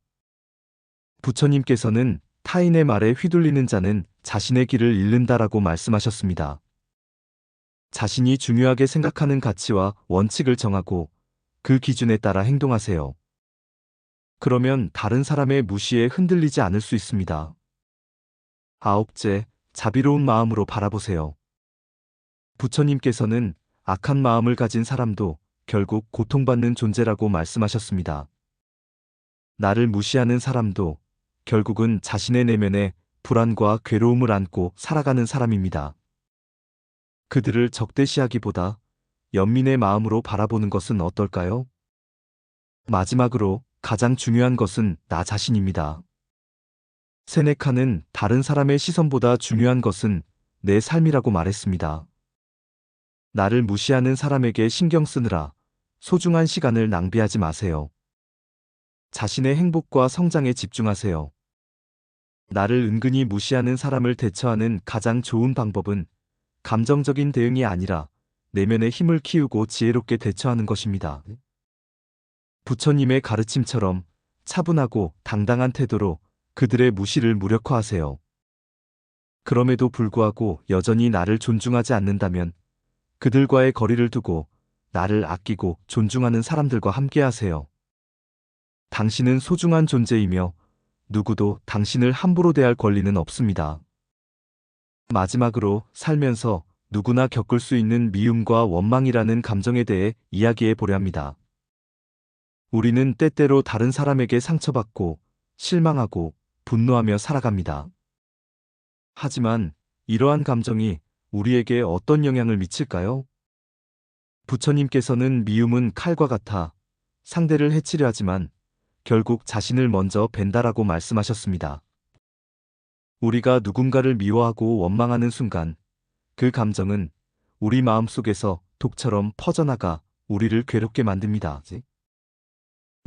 부처님께서는 타인의 말에 휘둘리는 자는 자신의 길을 잃는다라고 말씀하셨습니다. 자신이 중요하게 생각하는 가치와 원칙을 정하고 그 기준에 따라 행동하세요. 그러면 다른 사람의 무시에 흔들리지 않을 수 있습니다. 아홉째, 자비로운 마음으로 바라보세요. 부처님께서는 악한 마음을 가진 사람도 결국 고통받는 존재라고 말씀하셨습니다. 나를 무시하는 사람도 결국은 자신의 내면에 불안과 괴로움을 안고 살아가는 사람입니다. 그들을 적대시하기보다 연민의 마음으로 바라보는 것은 어떨까요? 마지막으로 가장 중요한 것은 나 자신입니다. 세네카는 다른 사람의 시선보다 중요한 것은 내 삶이라고 말했습니다. 나를 무시하는 사람에게 신경 쓰느라 소중한 시간을 낭비하지 마세요. 자신의 행복과 성장에 집중하세요. 나를 은근히 무시하는 사람을 대처하는 가장 좋은 방법은 감정적인 대응이 아니라 내면의 힘을 키우고 지혜롭게 대처하는 것입니다. 부처님의 가르침처럼 차분하고 당당한 태도로 그들의 무시를 무력화하세요. 그럼에도 불구하고 여전히 나를 존중하지 않는다면 그들과의 거리를 두고 나를 아끼고 존중하는 사람들과 함께하세요. 당신은 소중한 존재이며 누구도 당신을 함부로 대할 권리는 없습니다. 마지막으로 살면서 누구나 겪을 수 있는 미움과 원망이라는 감정에 대해 이야기해 보려 합니다. 우리는 때때로 다른 사람에게 상처받고 실망하고 분노하며 살아갑니다. 하지만 이러한 감정이 우리에게 어떤 영향을 미칠까요? 부처님께서는 미움은 칼과 같아 상대를 해치려 하지만 결국 자신을 먼저 벤다라고 말씀하셨습니다. 우리가 누군가를 미워하고 원망하는 순간 그 감정은 우리 마음속에서 독처럼 퍼져나가 우리를 괴롭게 만듭니다.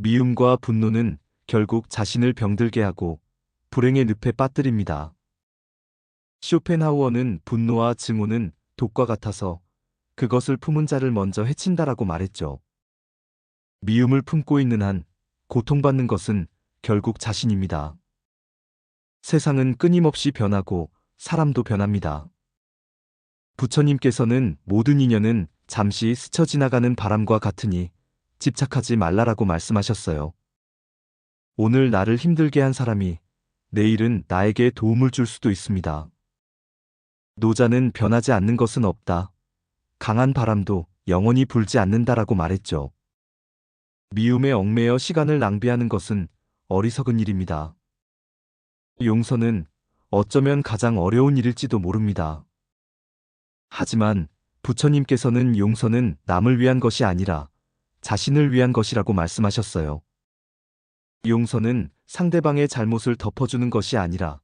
미움과 분노는 결국 자신을 병들게 하고 불행의 늪에 빠뜨립니다. 쇼펜하우어는 분노와 증오는 독과 같아서 그것을 품은 자를 먼저 해친다라고 말했죠. 미움을 품고 있는 한 고통받는 것은 결국 자신입니다. 세상은 끊임없이 변하고 사람도 변합니다. 부처님께서는 모든 인연은 잠시 스쳐 지나가는 바람과 같으니 집착하지 말라라고 말씀하셨어요. 오늘 나를 힘들게 한 사람이 내일은 나에게 도움을 줄 수도 있습니다. 노자는 변하지 않는 것은 없다. 강한 바람도 영원히 불지 않는다라고 말했죠. 미움에 얽매여 시간을 낭비하는 것은 어리석은 일입니다. 용서는 어쩌면 가장 어려운 일일지도 모릅니다. 하지만 부처님께서는 용서는 남을 위한 것이 아니라 자신을 위한 것이라고 말씀하셨어요. 용서는 상대방의 잘못을 덮어주는 것이 아니라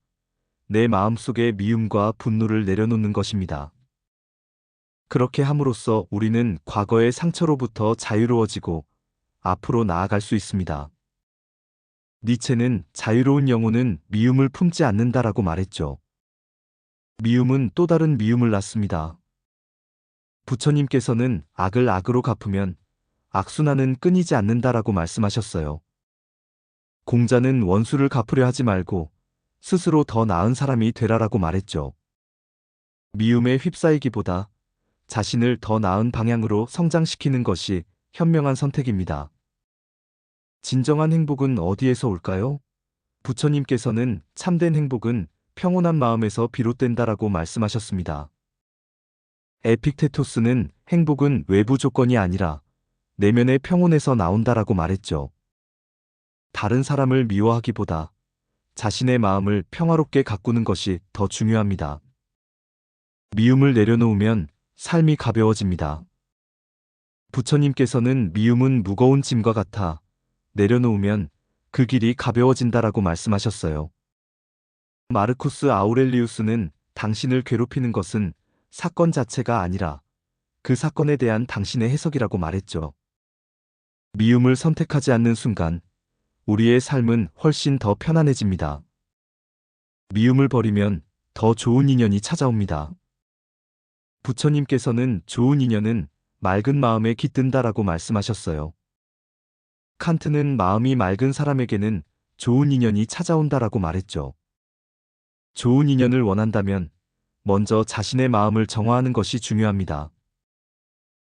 내 마음속의 미움과 분노를 내려놓는 것입니다. 그렇게 함으로써 우리는 과거의 상처로부터 자유로워지고 앞으로 나아갈 수 있습니다. 니체는 자유로운 영혼은 미움을 품지 않는다라고 말했죠. 미움은 또 다른 미움을 낳습니다. 부처님께서는 악을 악으로 갚으면 악순환은 끊이지 않는다라고 말씀하셨어요. 공자는 원수를 갚으려 하지 말고 스스로 더 나은 사람이 되라라고 말했죠. 미움에 휩싸이기보다 자신을 더 나은 방향으로 성장시키는 것이 현명한 선택입니다. 진정한 행복은 어디에서 올까요? 부처님께서는 참된 행복은 평온한 마음에서 비롯된다라고 말씀하셨습니다. 에픽테토스는 행복은 외부 조건이 아니라 내면의 평온에서 나온다라고 말했죠. 다른 사람을 미워하기보다 자신의 마음을 평화롭게 가꾸는 것이 더 중요합니다. 미움을 내려놓으면 삶이 가벼워집니다. 부처님께서는 미움은 무거운 짐과 같아 내려놓으면 그 길이 가벼워진다라고 말씀하셨어요. 마르쿠스 아우렐리우스는 당신을 괴롭히는 것은 사건 자체가 아니라 그 사건에 대한 당신의 해석이라고 말했죠. 미움을 선택하지 않는 순간 우리의 삶은 훨씬 더 편안해집니다. 미움을 버리면 더 좋은 인연이 찾아옵니다. 부처님께서는 좋은 인연은 맑은 마음에 깃든다라고 말씀하셨어요. 칸트는 마음이 맑은 사람에게는 좋은 인연이 찾아온다라고 말했죠. 좋은 인연을 원한다면 먼저 자신의 마음을 정화하는 것이 중요합니다.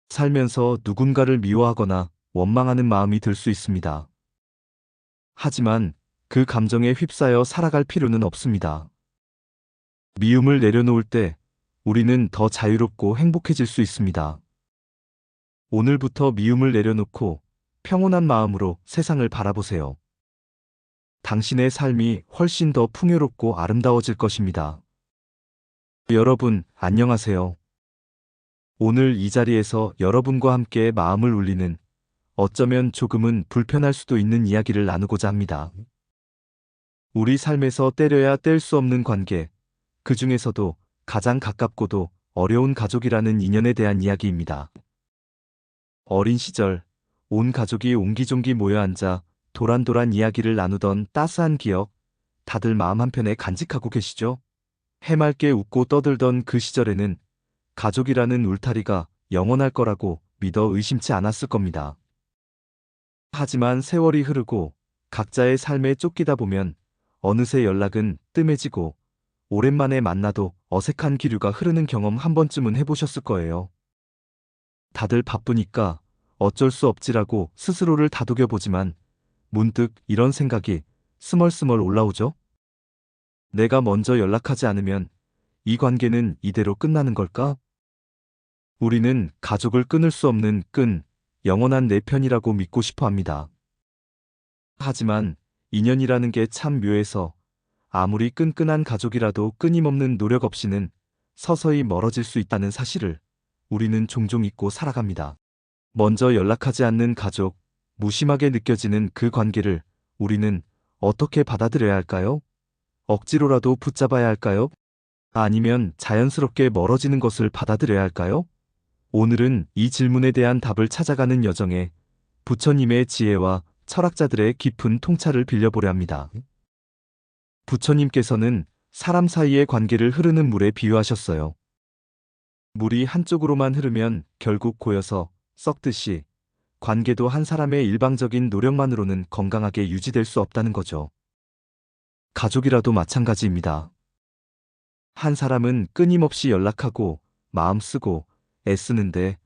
살면서 누군가를 미워하거나 원망하는 마음이 들 수 있습니다. 하지만 그 감정에 휩싸여 살아갈 필요는 없습니다. 미움을 내려놓을 때 우리는 더 자유롭고 행복해질 수 있습니다. 오늘부터 미움을 내려놓고 평온한 마음으로 세상을 바라보세요. 당신의 삶이 훨씬 더 풍요롭고 아름다워질 것입니다. 여러분, 안녕하세요. 오늘 이 자리에서 여러분과 함께 마음을 울리는 어쩌면 조금은 불편할 수도 있는 이야기를 나누고자 합니다. 우리 삶에서 때려야 뗄 수 없는 관계, 그 중에서도 가장 가깝고도 어려운 가족이라는 인연에 대한 이야기입니다. 어린 시절, 온 가족이 옹기종기 모여 앉아 도란도란 이야기를 나누던 따스한 기억, 다들 마음 한편에 간직하고 계시죠? 해맑게 웃고 떠들던 그 시절에는 가족이라는 울타리가 영원할 거라고 믿어 의심치 않았을 겁니다. 하지만 세월이 흐르고 각자의 삶에 쫓기다 보면 어느새 연락은 뜸해지고 오랜만에 만나도 어색한 기류가 흐르는 경험 한 번쯤은 해보셨을 거예요. 다들 바쁘니까 어쩔 수 없지라고 스스로를 다독여보지만 문득 이런 생각이 스멀스멀 올라오죠. 내가 먼저 연락하지 않으면 이 관계는 이대로 끝나는 걸까? 우리는 가족을 끊을 수 없는 영원한 내 편이라고 믿고 싶어 합니다. 하지만 인연이라는 게 참 묘해서 아무리 끈끈한 가족이라도 끊임없는 노력 없이는 서서히 멀어질 수 있다는 사실을 우리는 종종 잊고 살아갑니다. 먼저 연락하지 않는 가족, 무심하게 느껴지는 그 관계를 우리는 어떻게 받아들여야 할까요? 억지로라도 붙잡아야 할까요? 아니면 자연스럽게 멀어지는 것을 받아들여야 할까요? 오늘은 이 질문에 대한 답을 찾아가는 여정에 부처님의 지혜와 철학자들의 깊은 통찰을 빌려보려 합니다. 부처님께서는 사람 사이의 관계를 흐르는 물에 비유하셨어요. 물이 한쪽으로만 흐르면 결국 고여서 썩듯이 관계도 한 사람의 일방적인 노력만으로는 건강하게 유지될 수 없다는 거죠. 가족이라도 마찬가지입니다. 한 사람은 끊임없이 연락하고 마음 쓰고 애쓰는데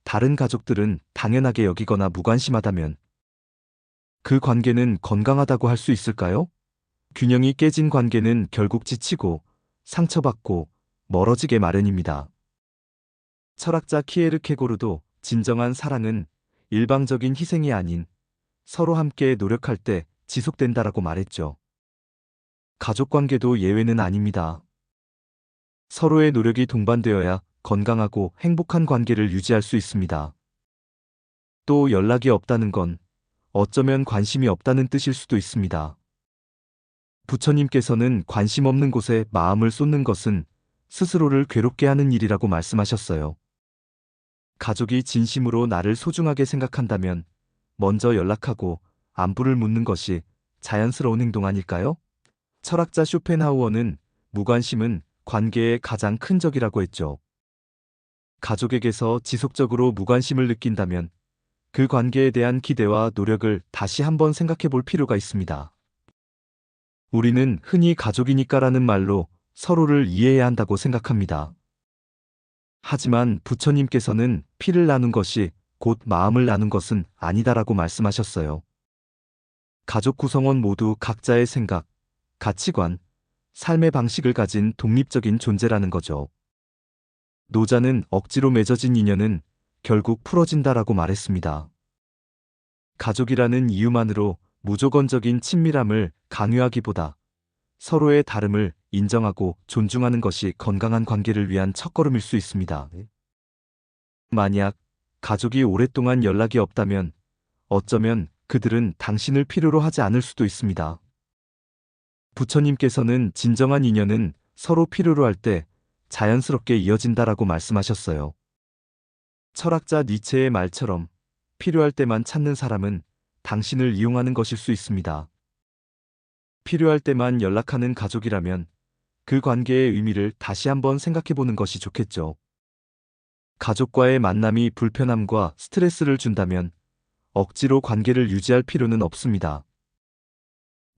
다른 가족들은 당연하게 여기거나 무관심하다면 그 관계는 건강하다고 할 수 있을까요? 균형이 깨진 관계는 결국 지치고 상처받고 멀어지게 마련입니다. 철학자 키에르케고르도 진정한 사랑은 일방적인 희생이 아닌 서로 함께 노력할 때 지속된다라고 말했죠. 가족 관계도 예외는 아닙니다. 서로의 노력이 동반되어야 건강하고 행복한 관계를 유지할 수 있습니다. 또 연락이 없다는 건 어쩌면 관심이 없다는 뜻일 수도 있습니다. 부처님께서는 관심 없는 곳에 마음을 쏟는 것은 스스로를 괴롭게 하는 일이라고 말씀하셨어요. 가족이 진심으로 나를 소중하게 생각한다면 먼저 연락하고 안부를 묻는 것이 자연스러운 행동 아닐까요? 철학자 쇼펜하우어는 무관심은 관계의 가장 큰 적이라고 했죠. 가족에게서 지속적으로 무관심을 느낀다면 그 관계에 대한 기대와 노력을 다시 한번 생각해 볼 필요가 있습니다. 우리는 흔히 가족이니까라는 말로 서로를 이해해야 한다고 생각합니다. 하지만 부처님께서는 피를 나눈 것이 곧 마음을 나눈 것은 아니다라고 말씀하셨어요. 가족 구성원 모두 각자의 생각, 가치관, 삶의 방식을 가진 독립적인 존재라는 거죠. 노자는 억지로 맺어진 인연은 결국 풀어진다라고 말했습니다. 가족이라는 이유만으로 무조건적인 친밀함을 강요하기보다 서로의 다름을 인정하고 존중하는 것이 건강한 관계를 위한 첫걸음일 수 있습니다. 만약 가족이 오랫동안 연락이 없다면 어쩌면 그들은 당신을 필요로 하지 않을 수도 있습니다. 부처님께서는 진정한 인연은 서로 필요로 할 때 자연스럽게 이어진다라고 말씀하셨어요. 철학자 니체의 말처럼 필요할 때만 찾는 사람은 당신을 이용하는 것일 수 있습니다. 필요할 때만 연락하는 가족이라면 그 관계의 의미를 다시 한번 생각해 보는 것이 좋겠죠. 가족과의 만남이 불편함과 스트레스를 준다면 억지로 관계를 유지할 필요는 없습니다.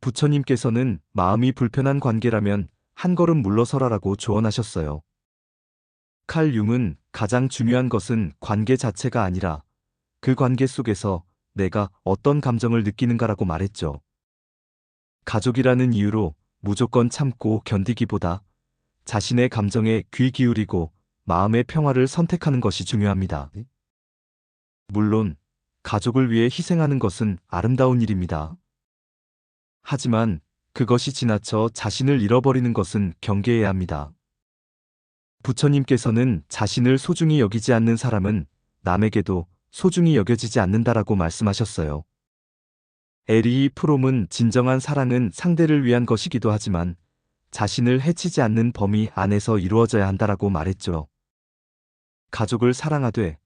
부처님께서는 마음이 불편한 관계라면 한 걸음 물러서라라고 조언하셨어요. 칼 융은 가장 중요한 것은 관계 자체가 아니라 그 관계 속에서 내가 어떤 감정을 느끼는가라고 말했죠. 가족이라는 이유로 무조건 참고 견디기보다 자신의 감정에 귀 기울이고 마음의 평화를 선택하는 것이 중요합니다. 물론 가족을 위해 희생하는 것은 아름다운 일입니다. 하지만 그것이 지나쳐 자신을 잃어버리는 것은 경계해야 합니다. 부처님께서는 자신을 소중히 여기지 않는 사람은 남에게도 소중히 여겨지지 않는다라고 말씀하셨어요. 에리히 프롬은 진정한 사랑은 상대를 위한 것이기도 하지만 자신을 해치지 않는 범위 안에서 이루어져야 한다라고 말했죠. 가족을 사랑하되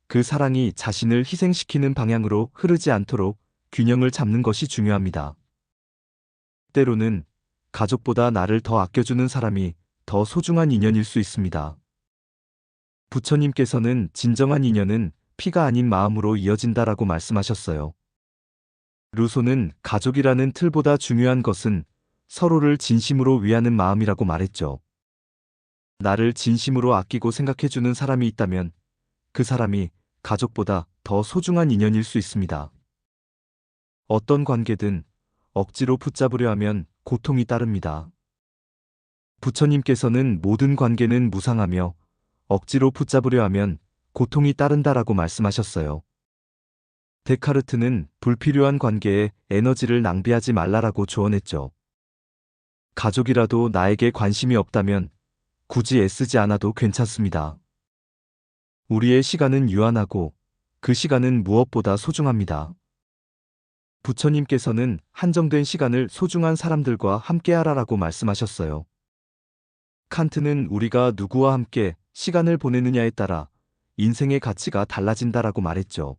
그 사랑이 자신을 희생시키는 방향으로 흐르지 않도록 균형을 잡는 것이 중요합니다. 때로는 가족보다 나를 더 아껴주는 사람이 더 소중한 인연일 수 있습니다. 부처님께서는 진정한 인연은 피가 아닌 마음으로 이어진다라고 말씀하셨어요. 루소는 가족이라는 틀보다 중요한 것은 서로를 진심으로 위하는 마음이라고 말했죠. 나를 진심으로 아끼고 생각해주는 사람이 있다면 그 사람이 가족보다 더 소중한 인연일 수 있습니다. 어떤 관계든 억지로 붙잡으려 하면 고통이 따릅니다. 부처님께서는 모든 관계는 무상하며 억지로 붙잡으려 하면 고통이 따른다라고 말씀하셨어요. 데카르트는 불필요한 관계에 에너지를 낭비하지 말라라고 조언했죠. 가족이라도 나에게 관심이 없다면 굳이 애쓰지 않아도 괜찮습니다. 우리의 시간은 유한하고 그 시간은 무엇보다 소중합니다. 부처님께서는 한정된 시간을 소중한 사람들과 함께하라라고 말씀하셨어요. 칸트는 우리가 누구와 함께 시간을 보내느냐에 따라 인생의 가치가 달라진다라고 말했죠.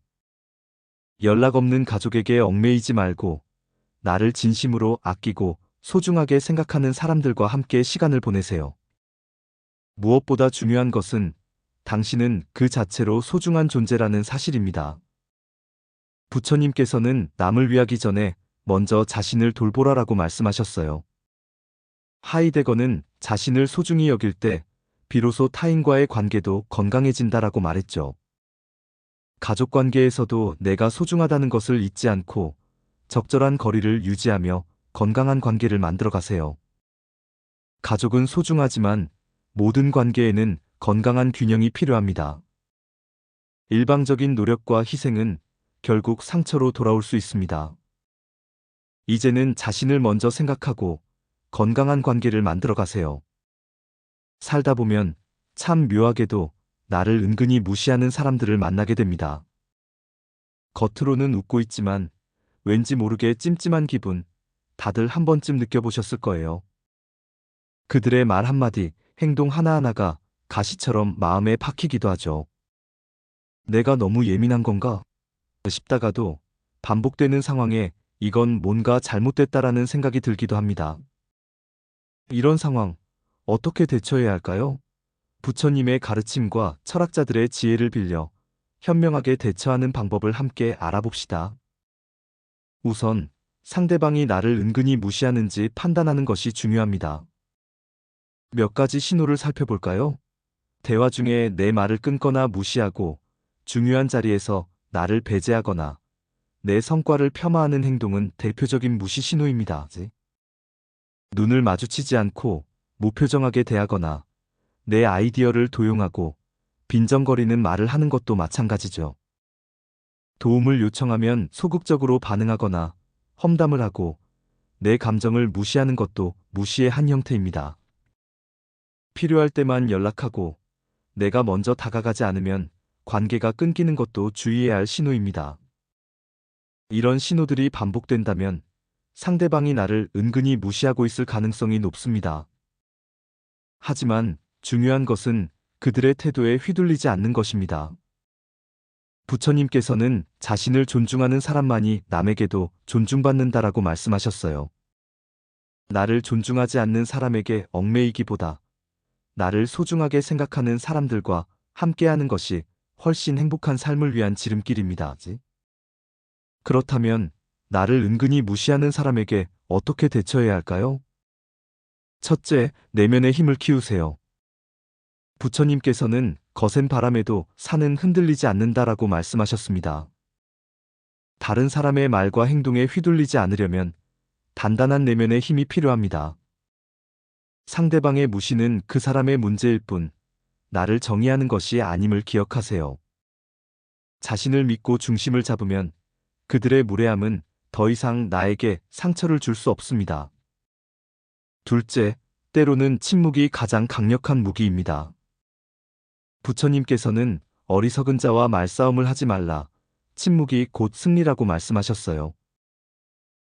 연락 없는 가족에게 얽매이지 말고 나를 진심으로 아끼고 소중하게 생각하는 사람들과 함께 시간을 보내세요. 무엇보다 중요한 것은 당신은 그 자체로 소중한 존재라는 사실입니다. 부처님께서는 남을 위하기 전에 먼저 자신을 돌보라라고 말씀하셨어요. 하이데거는 자신을 소중히 여길 때 비로소 타인과의 관계도 건강해진다라고 말했죠. 가족 관계에서도 내가 소중하다는 것을 잊지 않고 적절한 거리를 유지하며 건강한 관계를 만들어 가세요. 가족은 소중하지만 모든 관계에는 건강한 균형이 필요합니다. 일방적인 노력과 희생은 결국 상처로 돌아올 수 있습니다. 이제는 자신을 먼저 생각하고 건강한 관계를 만들어 가세요. 살다 보면 참 묘하게도 나를 은근히 무시하는 사람들을 만나게 됩니다. 겉으로는 웃고 있지만 왠지 모르게 찜찜한 기분, 다들 한 번쯤 느껴보셨을 거예요. 그들의 말 한마디, 행동 하나하나가 가시처럼 마음에 박히기도 하죠. 내가 너무 예민한 건가 싶다가도 반복되는 상황에 이건 뭔가 잘못됐다라는 생각이 들기도 합니다. 이런 상황, 어떻게 대처해야 할까요? 부처님의 가르침과 철학자들의 지혜를 빌려 현명하게 대처하는 방법을 함께 알아봅시다. 우선, 상대방이 나를 은근히 무시하는지 판단하는 것이 중요합니다. 몇 가지 신호를 살펴볼까요? 대화 중에 내 말을 끊거나 무시하고 중요한 자리에서 나를 배제하거나 내 성과를 폄하하는 행동은 대표적인 무시 신호입니다. 눈을 마주치지 않고 무표정하게 대하거나 내 아이디어를 도용하고 빈정거리는 말을 하는 것도 마찬가지죠. 도움을 요청하면 소극적으로 반응하거나 험담을 하고 내 감정을 무시하는 것도 무시의 한 형태입니다. 필요할 때만 연락하고 내가 먼저 다가가지 않으면 관계가 끊기는 것도 주의해야 할 신호입니다. 이런 신호들이 반복된다면 상대방이 나를 은근히 무시하고 있을 가능성이 높습니다. 하지만 중요한 것은 그들의 태도에 휘둘리지 않는 것입니다. 부처님께서는 자신을 존중하는 사람만이 남에게도 존중받는다라고 말씀하셨어요. 나를 존중하지 않는 사람에게 얽매이기보다 나를 소중하게 생각하는 사람들과 함께하는 것이 훨씬 행복한 삶을 위한 지름길입니다. 그렇다면 나를 은근히 무시하는 사람에게 어떻게 대처해야 할까요? 첫째, 내면의 힘을 키우세요. 부처님께서는 거센 바람에도 산은 흔들리지 않는다라고 말씀하셨습니다. 다른 사람의 말과 행동에 휘둘리지 않으려면 단단한 내면의 힘이 필요합니다. 상대방의 무시는 그 사람의 문제일 뿐 나를 정의하는 것이 아님을 기억하세요. 자신을 믿고 중심을 잡으면 그들의 무례함은 더 이상 나에게 상처를 줄 수 없습니다. 둘째, 때로는 침묵이 가장 강력한 무기입니다. 부처님께서는 어리석은 자와 말싸움을 하지 말라, 침묵이 곧 승리라고 말씀하셨어요.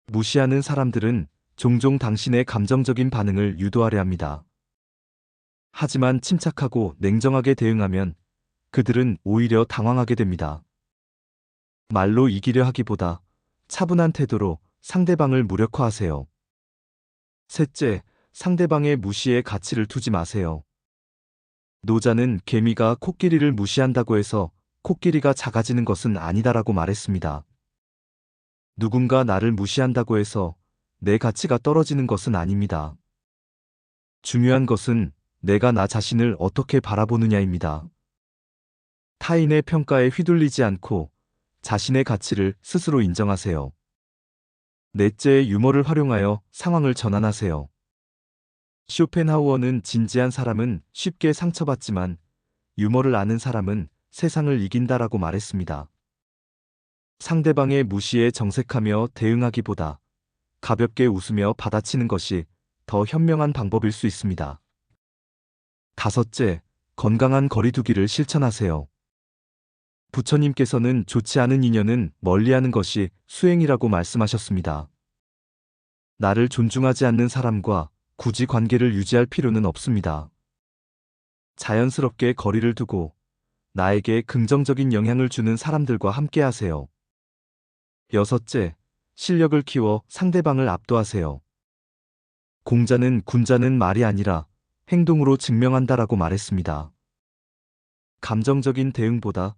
무시하는 사람들은 종종 당신의 감정적인 반응을 유도하려 합니다. 하지만 침착하고 냉정하게 대응하면 그들은 오히려 당황하게 됩니다. 말로 이기려 하기보다 차분한 태도로 상대방을 무력화하세요. 셋째, 상대방의 무시에 가치를 두지 마세요. 노자는 개미가 코끼리를 무시한다고 해서 코끼리가 작아지는 것은 아니다라고 말했습니다. 누군가 나를 무시한다고 해서 내 가치가 떨어지는 것은 아닙니다. 중요한 것은 내가 나 자신을 어떻게 바라보느냐입니다. 타인의 평가에 휘둘리지 않고 자신의 가치를 스스로 인정하세요. 넷째, 유머를 활용하여 상황을 전환하세요. 쇼펜하우어는 진지한 사람은 쉽게 상처받지만 유머를 아는 사람은 세상을 이긴다라고 말했습니다. 상대방의 무시에 정색하며 대응하기보다 가볍게 웃으며 받아치는 것이 더 현명한 방법일 수 있습니다. 다섯째, 건강한 거리두기를 실천하세요. 부처님께서는 좋지 않은 인연은 멀리하는 것이 수행이라고 말씀하셨습니다. 나를 존중하지 않는 사람과 굳이 관계를 유지할 필요는 없습니다. 자연스럽게 거리를 두고 나에게 긍정적인 영향을 주는 사람들과 함께 하세요. 여섯째, 실력을 키워 상대방을 압도하세요. 공자는 군자는 말이 아니라 행동으로 증명한다라고 말했습니다. 감정적인 대응보다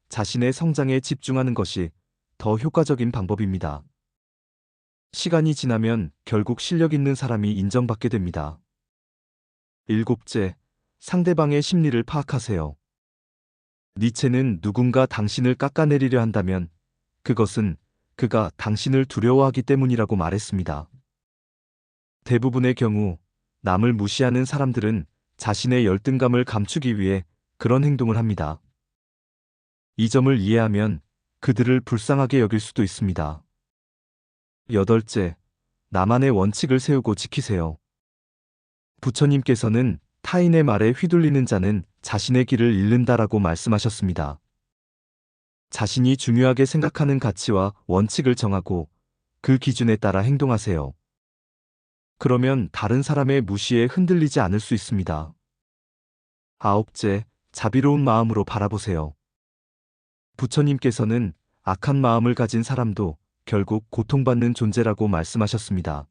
자신의 성장에 집중하는 것이 더 효과적인 방법입니다. 시간이 지나면 결국 실력 있는 사람이 인정받게 됩니다. 일곱째, 상대방의 심리를 파악하세요. 니체는 누군가 당신을 깎아내리려 한다면 그것은 그가 당신을 두려워하기 때문이라고 말했습니다. 대부분의 경우 남을 무시하는 사람들은 자신의 열등감을 감추기 위해 그런 행동을 합니다. 이 점을 이해하면 그들을 불쌍하게 여길 수도 있습니다. 여덟째, 나만의 원칙을 세우고 지키세요. 부처님께서는 타인의 말에 휘둘리는 자는 자신의 길을 잃는다라고 말씀하셨습니다. 자신이 중요하게 생각하는 가치와 원칙을 정하고 그 기준에 따라 행동하세요. 그러면 다른 사람의 무시에 흔들리지 않을 수 있습니다. 아홉째, 자비로운 마음으로 바라보세요. 부처님께서는 악한 마음을 가진 사람도 결국 고통받는 존재라고 말씀하셨습니다.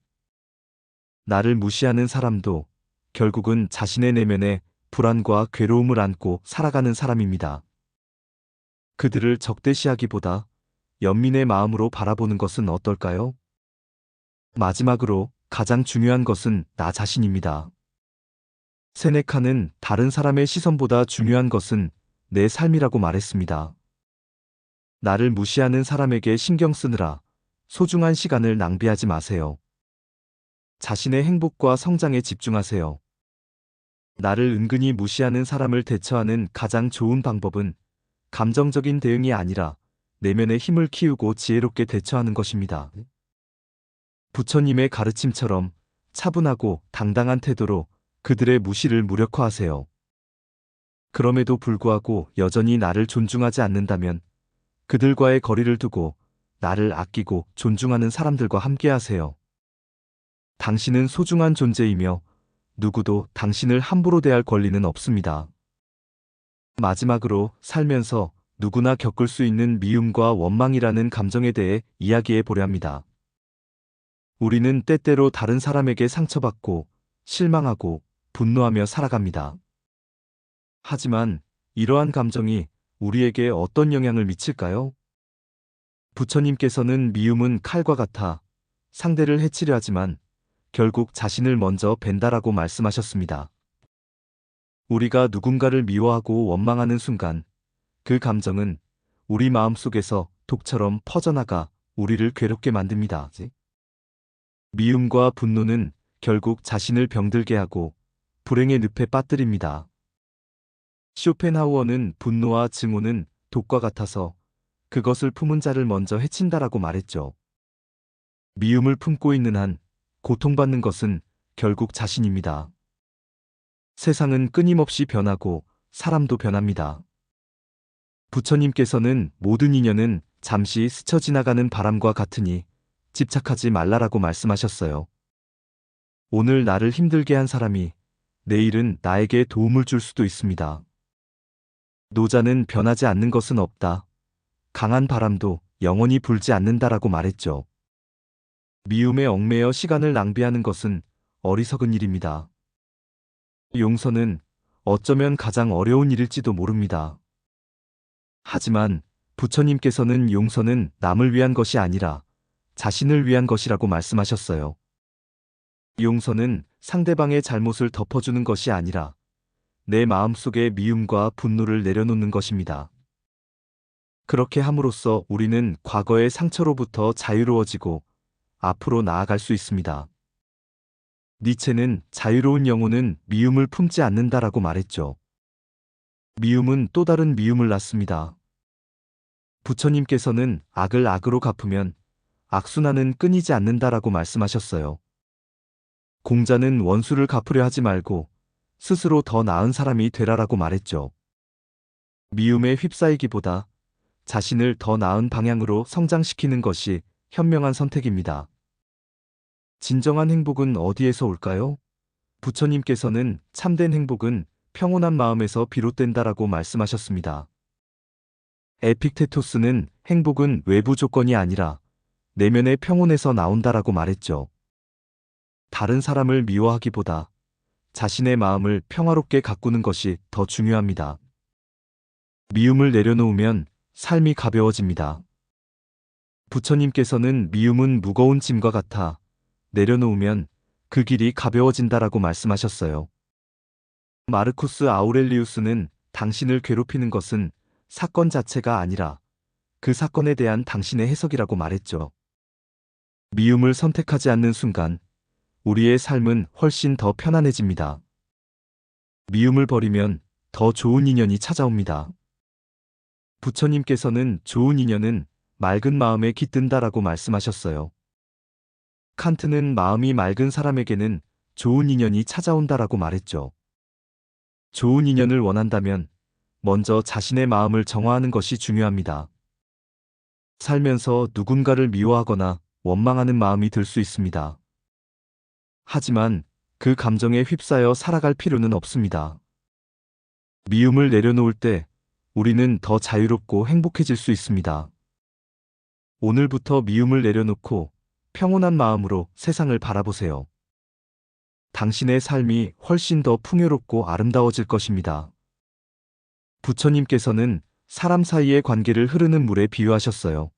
나를 무시하는 사람도 결국은 자신의 내면에 불안과 괴로움을 안고 살아가는 사람입니다. 그들을 적대시하기보다 연민의 마음으로 바라보는 것은 어떨까요? 마지막으로 가장 중요한 것은 나 자신입니다. 세네카는 다른 사람의 시선보다 중요한 것은 내 삶이라고 말했습니다. 나를 무시하는 사람에게 신경 쓰느라 소중한 시간을 낭비하지 마세요. 자신의 행복과 성장에 집중하세요. 나를 은근히 무시하는 사람을 대처하는 가장 좋은 방법은 감정적인 대응이 아니라 내면의 힘을 키우고 지혜롭게 대처하는 것입니다. 부처님의 가르침처럼 차분하고 당당한 태도로 그들의 무시를 무력화하세요. 그럼에도 불구하고 여전히 나를 존중하지 않는다면 그들과의 거리를 두고 나를 아끼고 존중하는 사람들과 함께하세요. 당신은 소중한 존재이며 누구도 당신을 함부로 대할 권리는 없습니다. 마지막으로 살면서 누구나 겪을 수 있는 미움과 원망이라는 감정에 대해 이야기해 보려 합니다. 우리는 때때로 다른 사람에게 상처받고 실망하고 분노하며 살아갑니다. 하지만 이러한 감정이 우리에게 어떤 영향을 미칠까요? 부처님께서는 미움은 칼과 같아 상대를 해치려 하지만 결국 자신을 먼저 벤다라고 말씀하셨습니다. 우리가 누군가를 미워하고 원망하는 순간 그 감정은 우리 마음속에서 독처럼 퍼져나가 우리를 괴롭게 만듭니다. 미움과 분노는 결국 자신을 병들게 하고 불행의 늪에 빠뜨립니다. 쇼펜하우어는 분노와 증오는 독과 같아서 그것을 품은 자를 먼저 해친다라고 말했죠. 미움을 품고 있는 한 고통받는 것은 결국 자신입니다. 세상은 끊임없이 변하고 사람도 변합니다. 부처님께서는 모든 인연은 잠시 스쳐 지나가는 바람과 같으니 집착하지 말라라고 말씀하셨어요. 오늘 나를 힘들게 한 사람이 내일은 나에게 도움을 줄 수도 있습니다. 노자는 변하지 않는 것은 없다. 강한 바람도 영원히 불지 않는다라고 말했죠. 미움에 얽매여 시간을 낭비하는 것은 어리석은 일입니다. 용서는 어쩌면 가장 어려운 일일지도 모릅니다. 하지만 부처님께서는 용서는 남을 위한 것이 아니라 자신을 위한 것이라고 말씀하셨어요. 용서는 상대방의 잘못을 덮어주는 것이 아니라 내 마음속의 미움과 분노를 내려놓는 것입니다. 그렇게 함으로써 우리는 과거의 상처로부터 자유로워지고 앞으로 나아갈 수 있습니다. 니체는 자유로운 영혼은 미움을 품지 않는다라고 말했죠. 미움은 또 다른 미움을 낳습니다. 부처님께서는 악을 악으로 갚으면 악순환은 끊이지 않는다라고 말씀하셨어요. 공자는 원수를 갚으려 하지 말고 스스로 더 나은 사람이 되라라고 말했죠. 미움에 휩싸이기보다 자신을 더 나은 방향으로 성장시키는 것이 현명한 선택입니다. 진정한 행복은 어디에서 올까요? 부처님께서는 참된 행복은 평온한 마음에서 비롯된다라고 말씀하셨습니다. 에픽테토스는 행복은 외부 조건이 아니라 내면의 평온에서 나온다라고 말했죠. 다른 사람을 미워하기보다 자신의 마음을 평화롭게 가꾸는 것이 더 중요합니다. 미움을 내려놓으면 삶이 가벼워집니다. 부처님께서는 미움은 무거운 짐과 같아 내려놓으면 그 길이 가벼워진다라고 말씀하셨어요. 마르쿠스 아우렐리우스는 당신을 괴롭히는 것은 사건 자체가 아니라 그 사건에 대한 당신의 해석이라고 말했죠. 미움을 선택하지 않는 순간 우리의 삶은 훨씬 더 편안해집니다. 미움을 버리면 더 좋은 인연이 찾아옵니다. 부처님께서는 좋은 인연은 맑은 마음에 깃든다라고 말씀하셨어요. 칸트는 마음이 맑은 사람에게는 좋은 인연이 찾아온다라고 말했죠. 좋은 인연을 원한다면 먼저 자신의 마음을 정화하는 것이 중요합니다. 살면서 누군가를 미워하거나 원망하는 마음이 들 수 있습니다. 하지만 그 감정에 휩싸여 살아갈 필요는 없습니다. 미움을 내려놓을 때 우리는 더 자유롭고 행복해질 수 있습니다. 오늘부터 미움을 내려놓고 평온한 마음으로 세상을 바라보세요. 당신의 삶이 훨씬 더 풍요롭고 아름다워질 것입니다. 부처님께서는 사람 사이의 관계를 흐르는 물에 비유하셨어요.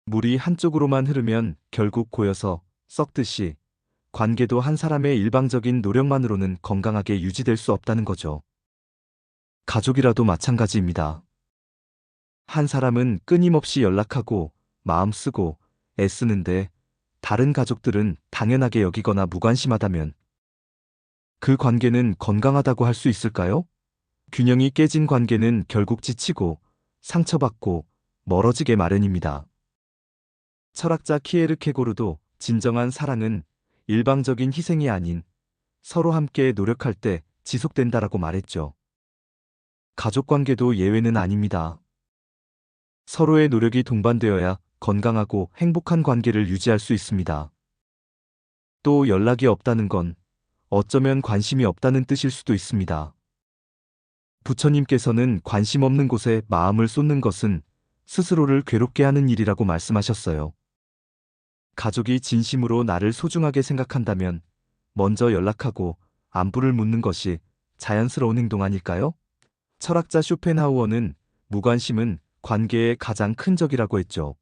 물이 한쪽으로만 흐르면 결국 고여서 썩듯이 관계도 한 사람의 일방적인 노력만으로는 건강하게 유지될 수 없다는 거죠. 가족이라도 마찬가지입니다. 한 사람은 끊임없이 연락하고 마음 쓰고 애쓰는데 다른 가족들은 당연하게 여기거나 무관심하다면 그 관계는 건강하다고 할 수 있을까요? 균형이 깨진 관계는 결국 지치고 상처받고 멀어지게 마련입니다. 철학자 키에르케고르도 진정한 사랑은 일방적인 희생이 아닌 서로 함께 노력할 때 지속된다라고 말했죠. 가족관계도 예외는 아닙니다. 서로의 노력이 동반되어야 건강하고 행복한 관계를 유지할 수 있습니다. 또 연락이 없다는 건 어쩌면 관심이 없다는 뜻일 수도 있습니다. 부처님께서는 관심 없는 곳에 마음을 쏟는 것은 스스로를 괴롭게 하는 일이라고 말씀하셨어요. 가족이 진심으로 나를 소중하게 생각한다면 먼저 연락하고 안부를 묻는 것이 자연스러운 행동 아닐까요? 철학자 쇼펜하우어는 무관심은 관계의 가장 큰 적이라고 했죠.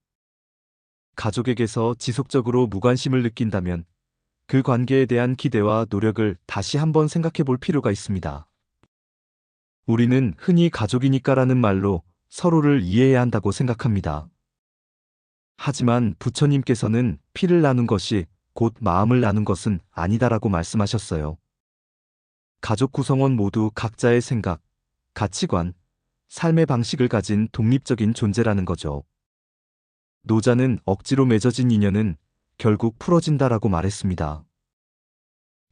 가족에게서 지속적으로 무관심을 느낀다면 그 관계에 대한 기대와 노력을 다시 한번 생각해 볼 필요가 있습니다. 우리는 흔히 가족이니까라는 말로 서로를 이해해야 한다고 생각합니다. 하지만 부처님께서는 피를 나눈 것이 곧 마음을 나눈 것은 아니다라고 말씀하셨어요. 가족 구성원 모두 각자의 생각, 가치관, 삶의 방식을 가진 독립적인 존재라는 거죠. 노자는 억지로 맺어진 인연은 결국 풀어진다라고 말했습니다.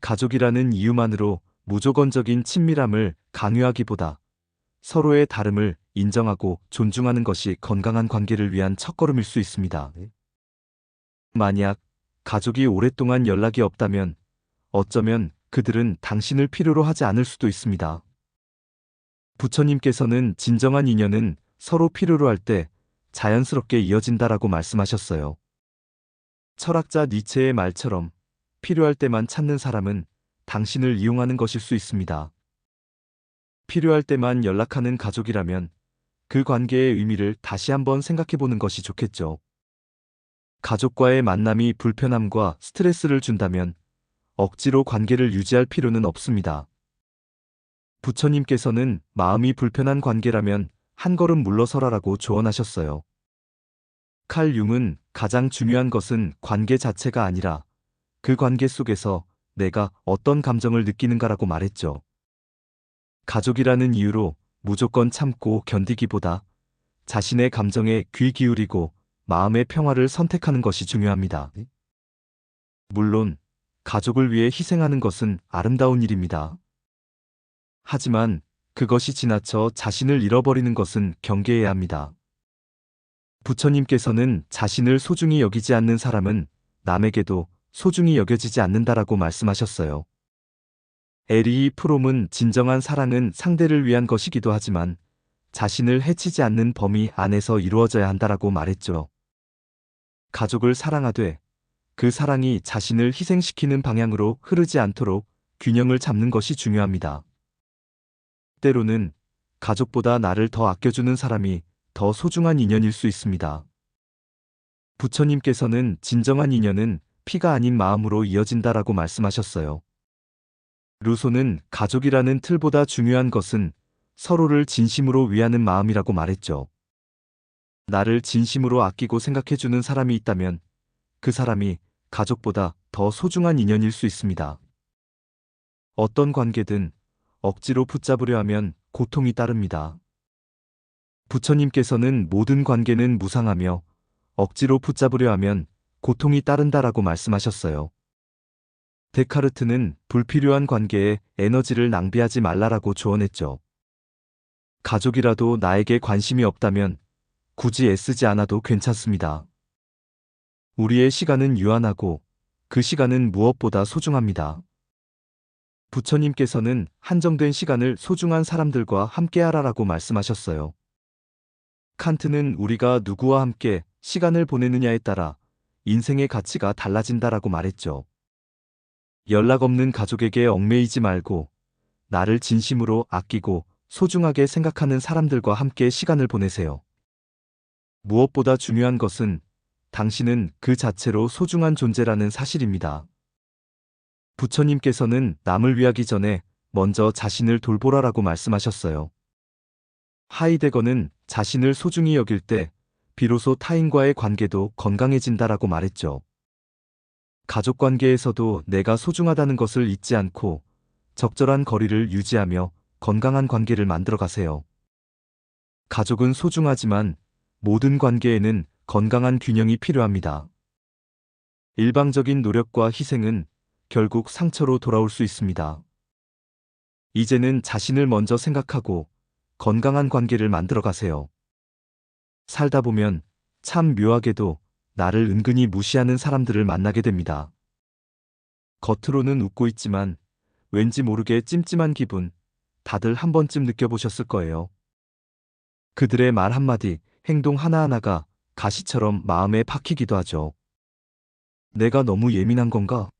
가족이라는 이유만으로 무조건적인 친밀함을 강요하기보다 서로의 다름을 인정하고 존중하는 것이 건강한 관계를 위한 첫걸음일 수 있습니다. 만약 가족이 오랫동안 연락이 없다면 어쩌면 그들은 당신을 필요로 하지 않을 수도 있습니다. 부처님께서는 진정한 인연은 서로 필요로 할 때 자연스럽게 이어진다라고 말씀하셨어요. 철학자 니체의 말처럼 필요할 때만 찾는 사람은 당신을 이용하는 것일 수 있습니다. 필요할 때만 연락하는 가족이라면 그 관계의 의미를 다시 한번 생각해 보는 것이 좋겠죠. 가족과의 만남이 불편함과 스트레스를 준다면 억지로 관계를 유지할 필요는 없습니다. 부처님께서는 마음이 불편한 관계라면 한 걸음 물러서라라고 조언하셨어요. 칼 융은 가장 중요한 것은 관계 자체가 아니라 그 관계 속에서 내가 어떤 감정을 느끼는가라고 말했죠. 가족이라는 이유로 무조건 참고 견디기보다 자신의 감정에 귀 기울이고 마음의 평화를 선택하는 것이 중요합니다. 물론 가족을 위해 희생하는 것은 아름다운 일입니다. 하지만 그것이 지나쳐 자신을 잃어버리는 것은 경계해야 합니다. 부처님께서는 자신을 소중히 여기지 않는 사람은 남에게도 소중히 여겨지지 않는다라고 말씀하셨어요. 에리히 프롬은 진정한 사랑은 상대를 위한 것이기도 하지만 자신을 해치지 않는 범위 안에서 이루어져야 한다라고 말했죠. 가족을 사랑하되 그 사랑이 자신을 희생시키는 방향으로 흐르지 않도록 균형을 잡는 것이 중요합니다. 때로는 가족보다 나를 더 아껴주는 사람이 더 소중한 인연일 수 있습니다. 부처님께서는 진정한 인연은 피가 아닌 마음으로 이어진다라고 말씀하셨어요. 루소는 가족이라는 틀보다 중요한 것은 서로를 진심으로 위하는 마음이라고 말했죠. 나를 진심으로 아끼고 생각해주는 사람이 있다면 그 사람이 가족보다 더 소중한 인연일 수 있습니다. 어떤 관계든 억지로 붙잡으려 하면 고통이 따릅니다. 부처님께서는 모든 관계는 무상하며 억지로 붙잡으려 하면 고통이 따른다라고 말씀하셨어요. 데카르트는 불필요한 관계에 에너지를 낭비하지 말라라고 조언했죠. 가족이라도 나에게 관심이 없다면 굳이 애쓰지 않아도 괜찮습니다. 우리의 시간은 유한하고 그 시간은 무엇보다 소중합니다. 부처님께서는 한정된 시간을 소중한 사람들과 함께하라라고 말씀하셨어요. 칸트는 우리가 누구와 함께 시간을 보내느냐에 따라 인생의 가치가 달라진다라고 말했죠. 연락 없는 가족에게 얽매이지 말고 나를 진심으로 아끼고 소중하게 생각하는 사람들과 함께 시간을 보내세요. 무엇보다 중요한 것은 당신은 그 자체로 소중한 존재라는 사실입니다. 부처님께서는 남을 위하기 전에 먼저 자신을 돌보라라고 말씀하셨어요. 하이데거는 자신을 소중히 여길 때 비로소 타인과의 관계도 건강해진다라고 말했죠. 가족 관계에서도 내가 소중하다는 것을 잊지 않고 적절한 거리를 유지하며 건강한 관계를 만들어 가세요. 가족은 소중하지만 모든 관계에는 건강한 균형이 필요합니다. 일방적인 노력과 희생은 결국 상처로 돌아올 수 있습니다. 이제는 자신을 먼저 생각하고 건강한 관계를 만들어 가세요. 살다 보면 참 묘하게도 나를 은근히 무시하는 사람들을 만나게 됩니다. 겉으로는 웃고 있지만 왠지 모르게 찜찜한 기분, 다들 한 번쯤 느껴보셨을 거예요. 그들의 말 한마디, 행동 하나하나가 가시처럼 마음에 박히기도 하죠. 내가 너무 예민한 건가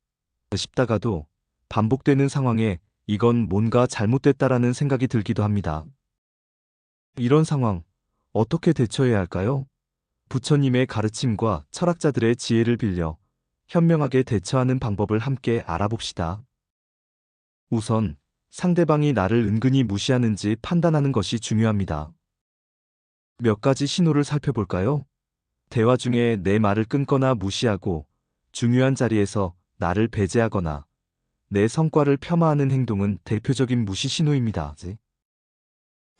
싶다가도 반복되는 상황에 이건 뭔가 잘못됐다라는 생각이 들기도 합니다. 이런 상황, 어떻게 대처해야 할까요? 부처님의 가르침과 철학자들의 지혜를 빌려 현명하게 대처하는 방법을 함께 알아봅시다. 우선 상대방이 나를 은근히 무시하는지 판단하는 것이 중요합니다. 몇 가지 신호를 살펴볼까요? 대화 중에 내 말을 끊거나 무시하고 중요한 자리에서 나를 배제하거나 내 성과를 폄하하는 행동은 대표적인 무시 신호입니다.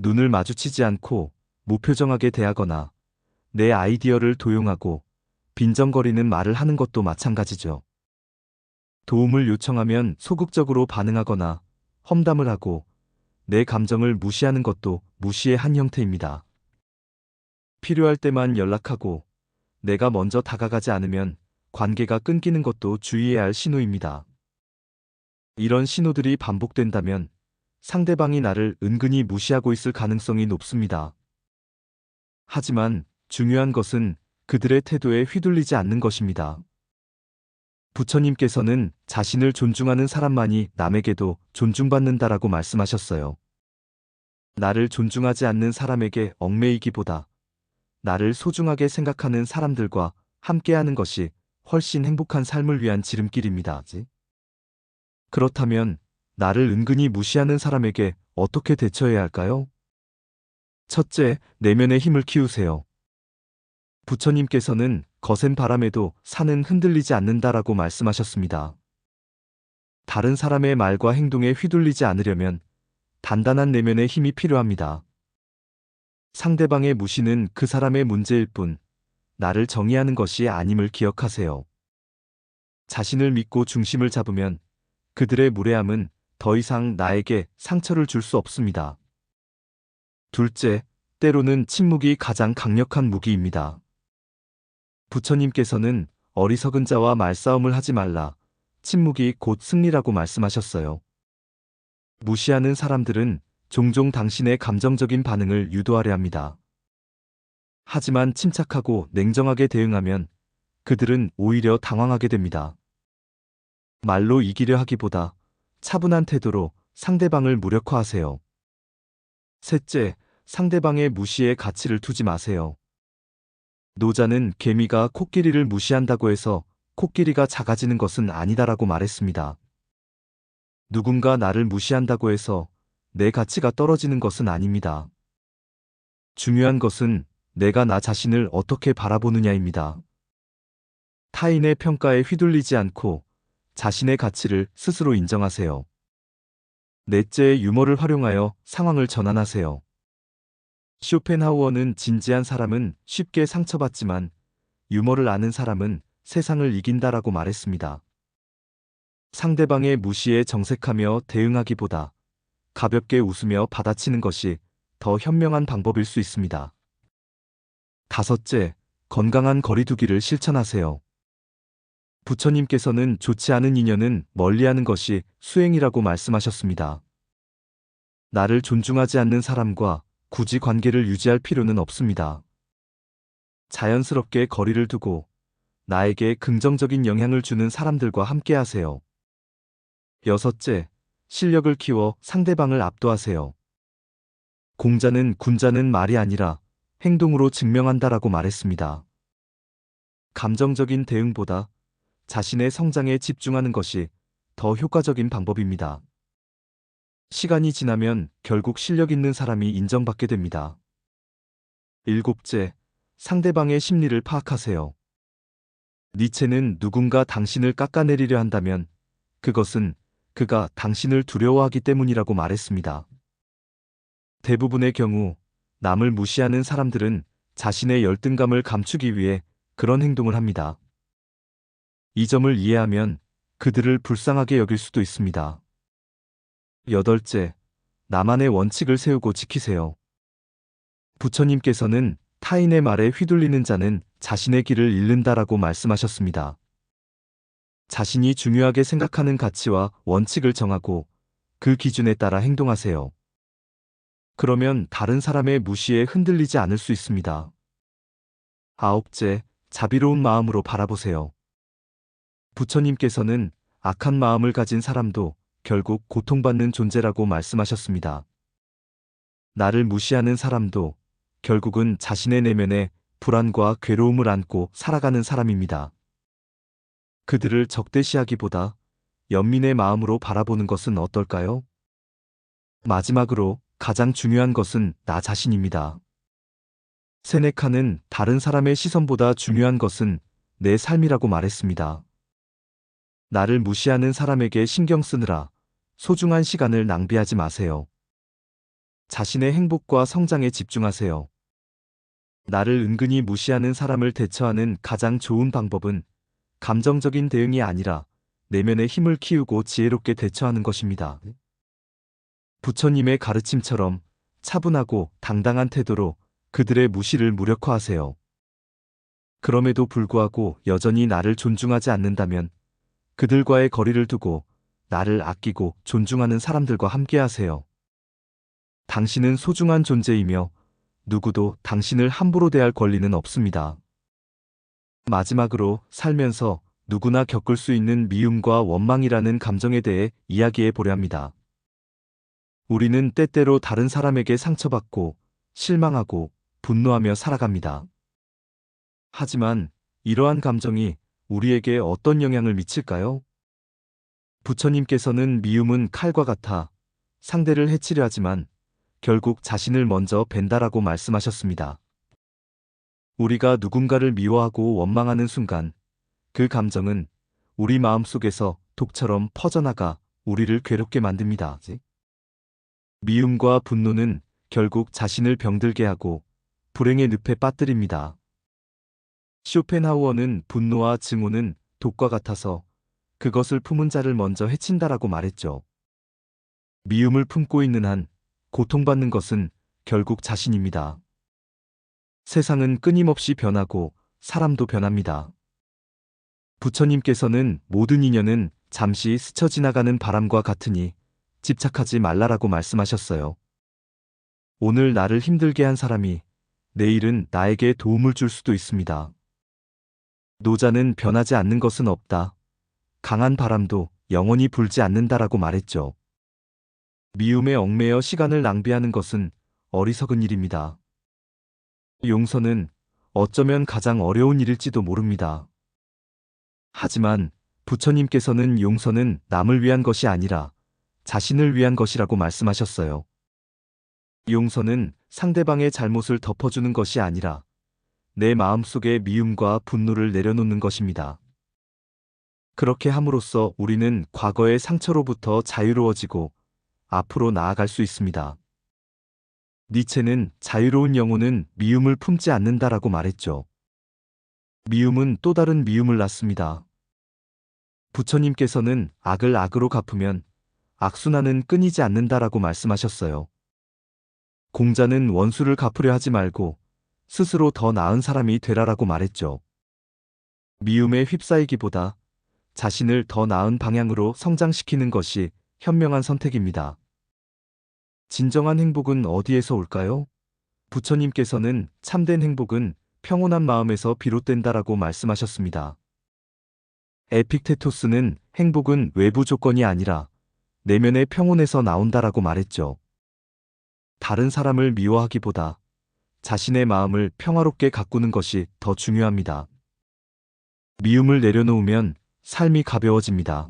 눈을 마주치지 않고 무표정하게 대하거나 내 아이디어를 도용하고 빈정거리는 말을 하는 것도 마찬가지죠. 도움을 요청하면 소극적으로 반응하거나 험담을 하고 내 감정을 무시하는 것도 무시의 한 형태입니다. 필요할 때만 연락하고 내가 먼저 다가가지 않으면 관계가 끊기는 것도 주의해야 할 신호입니다. 이런 신호들이 반복된다면 상대방이 나를 은근히 무시하고 있을 가능성이 높습니다. 하지만 중요한 것은 그들의 태도에 휘둘리지 않는 것입니다. 부처님께서는 자신을 존중하는 사람만이 남에게도 존중받는다라고 말씀하셨어요. 나를 존중하지 않는 사람에게 얽매이기보다 나를 소중하게 생각하는 사람들과 함께하는 것이 훨씬 행복한 삶을 위한 지름길입니다. 그렇다면 나를 은근히 무시하는 사람에게 어떻게 대처해야 할까요? 첫째, 내면의 힘을 키우세요. 부처님께서는 거센 바람에도 산은 흔들리지 않는다라고 말씀하셨습니다. 다른 사람의 말과 행동에 휘둘리지 않으려면 단단한 내면의 힘이 필요합니다. 상대방의 무시는 그 사람의 문제일 뿐, 나를 정의하는 것이 아님을 기억하세요. 자신을 믿고 중심을 잡으면 그들의 무례함은 더 이상 나에게 상처를 줄 수 없습니다. 둘째, 때로는 침묵이 가장 강력한 무기입니다. 부처님께서는 어리석은 자와 말싸움을 하지 말라, 침묵이 곧 승리라고 말씀하셨어요. 무시하는 사람들은 종종 당신의 감정적인 반응을 유도하려 합니다. 하지만 침착하고 냉정하게 대응하면 그들은 오히려 당황하게 됩니다. 말로 이기려 하기보다 차분한 태도로 상대방을 무력화하세요. 셋째, 상대방의 무시에 가치를 두지 마세요. 노자는 개미가 코끼리를 무시한다고 해서 코끼리가 작아지는 것은 아니다라고 말했습니다. 누군가 나를 무시한다고 해서 내 가치가 떨어지는 것은 아닙니다. 중요한 것은 내가 나 자신을 어떻게 바라보느냐입니다. 타인의 평가에 휘둘리지 않고 자신의 가치를 스스로 인정하세요. 넷째, 유머를 활용하여 상황을 전환하세요. 쇼펜하우어는 진지한 사람은 쉽게 상처받지만 유머를 아는 사람은 세상을 이긴다라고 말했습니다. 상대방의 무시에 정색하며 대응하기보다 가볍게 웃으며 받아치는 것이 더 현명한 방법일 수 있습니다. 다섯째, 건강한 거리두기를 실천하세요. 부처님께서는 좋지 않은 인연은 멀리하는 것이 수행이라고 말씀하셨습니다. 나를 존중하지 않는 사람과 굳이 관계를 유지할 필요는 없습니다. 자연스럽게 거리를 두고 나에게 긍정적인 영향을 주는 사람들과 함께하세요. 여섯째, 실력을 키워 상대방을 압도하세요. 공자는 군자는 말이 아니라 행동으로 증명한다라고 말했습니다. 감정적인 대응보다 자신의 성장에 집중하는 것이 더 효과적인 방법입니다. 시간이 지나면 결국 실력 있는 사람이 인정받게 됩니다. 일곱째, 상대방의 심리를 파악하세요. 니체는 누군가 당신을 깎아내리려 한다면 그것은 그가 당신을 두려워하기 때문이라고 말했습니다. 대부분의 경우 남을 무시하는 사람들은 자신의 열등감을 감추기 위해 그런 행동을 합니다. 이 점을 이해하면 그들을 불쌍하게 여길 수도 있습니다. 여덟째, 나만의 원칙을 세우고 지키세요. 부처님께서는 타인의 말에 휘둘리는 자는 자신의 길을 잃는다라고 말씀하셨습니다. 자신이 중요하게 생각하는 가치와 원칙을 정하고 그 기준에 따라 행동하세요. 그러면 다른 사람의 무시에 흔들리지 않을 수 있습니다. 아홉째, 자비로운 마음으로 바라보세요. 부처님께서는 악한 마음을 가진 사람도 결국 고통받는 존재라고 말씀하셨습니다. 나를 무시하는 사람도 결국은 자신의 내면에 불안과 괴로움을 안고 살아가는 사람입니다. 그들을 적대시하기보다 연민의 마음으로 바라보는 것은 어떨까요? 마지막으로 가장 중요한 것은 나 자신입니다. 세네카는 다른 사람의 시선보다 중요한 것은 내 삶이라고 말했습니다. 나를 무시하는 사람에게 신경 쓰느라 소중한 시간을 낭비하지 마세요. 자신의 행복과 성장에 집중하세요. 나를 은근히 무시하는 사람을 대처하는 가장 좋은 방법은 감정적인 대응이 아니라 내면의 힘을 키우고 지혜롭게 대처하는 것입니다. 부처님의 가르침처럼 차분하고 당당한 태도로 그들의 무시를 무력화하세요. 그럼에도 불구하고 여전히 나를 존중하지 않는다면 그들과의 거리를 두고 나를 아끼고 존중하는 사람들과 함께하세요. 당신은 소중한 존재이며 누구도 당신을 함부로 대할 권리는 없습니다. 마지막으로 살면서 누구나 겪을 수 있는 미움과 원망이라는 감정에 대해 이야기해 보려 합니다. 우리는 때때로 다른 사람에게 상처받고 실망하고 분노하며 살아갑니다. 하지만 이러한 감정이 우리에게 어떤 영향을 미칠까요? 부처님께서는 미움은 칼과 같아 상대를 해치려 하지만 결국 자신을 먼저 벤다라고 말씀하셨습니다. 우리가 누군가를 미워하고 원망하는 순간 그 감정은 우리 마음속에서 독처럼 퍼져나가 우리를 괴롭게 만듭니다. 미움과 분노는 결국 자신을 병들게 하고 불행의 늪에 빠뜨립니다. 쇼펜하우어는 분노와 증오는 독과 같아서 그것을 품은 자를 먼저 해친다라고 말했죠. 미움을 품고 있는 한 고통받는 것은 결국 자신입니다. 세상은 끊임없이 변하고 사람도 변합니다. 부처님께서는 모든 인연은 잠시 스쳐 지나가는 바람과 같으니 집착하지 말라라고 말씀하셨어요. 오늘 나를 힘들게 한 사람이 내일은 나에게 도움을 줄 수도 있습니다. 노자는 변하지 않는 것은 없다. 강한 바람도 영원히 불지 않는다라고 말했죠. 미움에 얽매여 시간을 낭비하는 것은 어리석은 일입니다. 용서는 어쩌면 가장 어려운 일일지도 모릅니다. 하지만 부처님께서는 용서는 남을 위한 것이 아니라 자신을 위한 것이라고 말씀하셨어요. 용서는 상대방의 잘못을 덮어주는 것이 아니라 내 마음속의 미움과 분노를 내려놓는 것입니다. 그렇게 함으로써 우리는 과거의 상처로부터 자유로워지고 앞으로 나아갈 수 있습니다. 니체는 자유로운 영혼은 미움을 품지 않는다라고 말했죠. 미움은 또 다른 미움을 낳습니다. 부처님께서는 악을 악으로 갚으면 악순환은 끊이지 않는다라고 말씀하셨어요. 공자는 원수를 갚으려 하지 말고 스스로 더 나은 사람이 되라라고 말했죠. 미움에 휩싸이기보다 자신을 더 나은 방향으로 성장시키는 것이 현명한 선택입니다. 진정한 행복은 어디에서 올까요? 부처님께서는 참된 행복은 평온한 마음에서 비롯된다라고 말씀하셨습니다. 에픽테토스는 행복은 외부 조건이 아니라 내면의 평온에서 나온다라고 말했죠. 다른 사람을 미워하기보다 자신의 마음을 평화롭게 가꾸는 것이 더 중요합니다. 미움을 내려놓으면 삶이 가벼워집니다.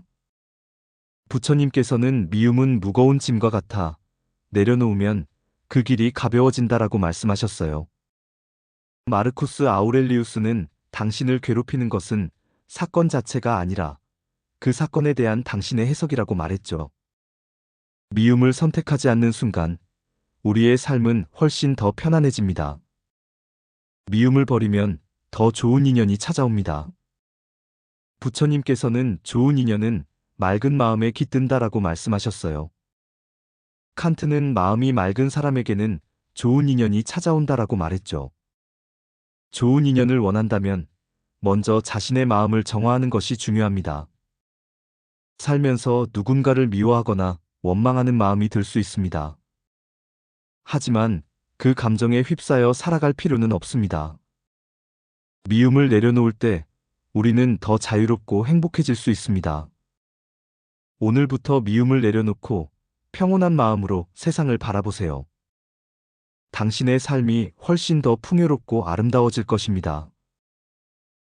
부처님께서는 미움은 무거운 짐과 같아 내려놓으면 그 길이 가벼워진다라고 말씀하셨어요. 마르쿠스 아우렐리우스는 당신을 괴롭히는 것은 사건 자체가 아니라 그 사건에 대한 당신의 해석이라고 말했죠. 미움을 선택하지 않는 순간 우리의 삶은 훨씬 더 편안해집니다. 미움을 버리면 더 좋은 인연이 찾아옵니다. 부처님께서는 좋은 인연은 맑은 마음에 깃든다라고 말씀하셨어요. 칸트는 마음이 맑은 사람에게는 좋은 인연이 찾아온다라고 말했죠. 좋은 인연을 원한다면 먼저 자신의 마음을 정화하는 것이 중요합니다. 살면서 누군가를 미워하거나 원망하는 마음이 들 수 있습니다. 하지만 그 감정에 휩싸여 살아갈 필요는 없습니다. 미움을 내려놓을 때 우리는 더 자유롭고 행복해질 수 있습니다. 오늘부터 미움을 내려놓고 평온한 마음으로 세상을 바라보세요. 당신의 삶이 훨씬 더 풍요롭고 아름다워질 것입니다.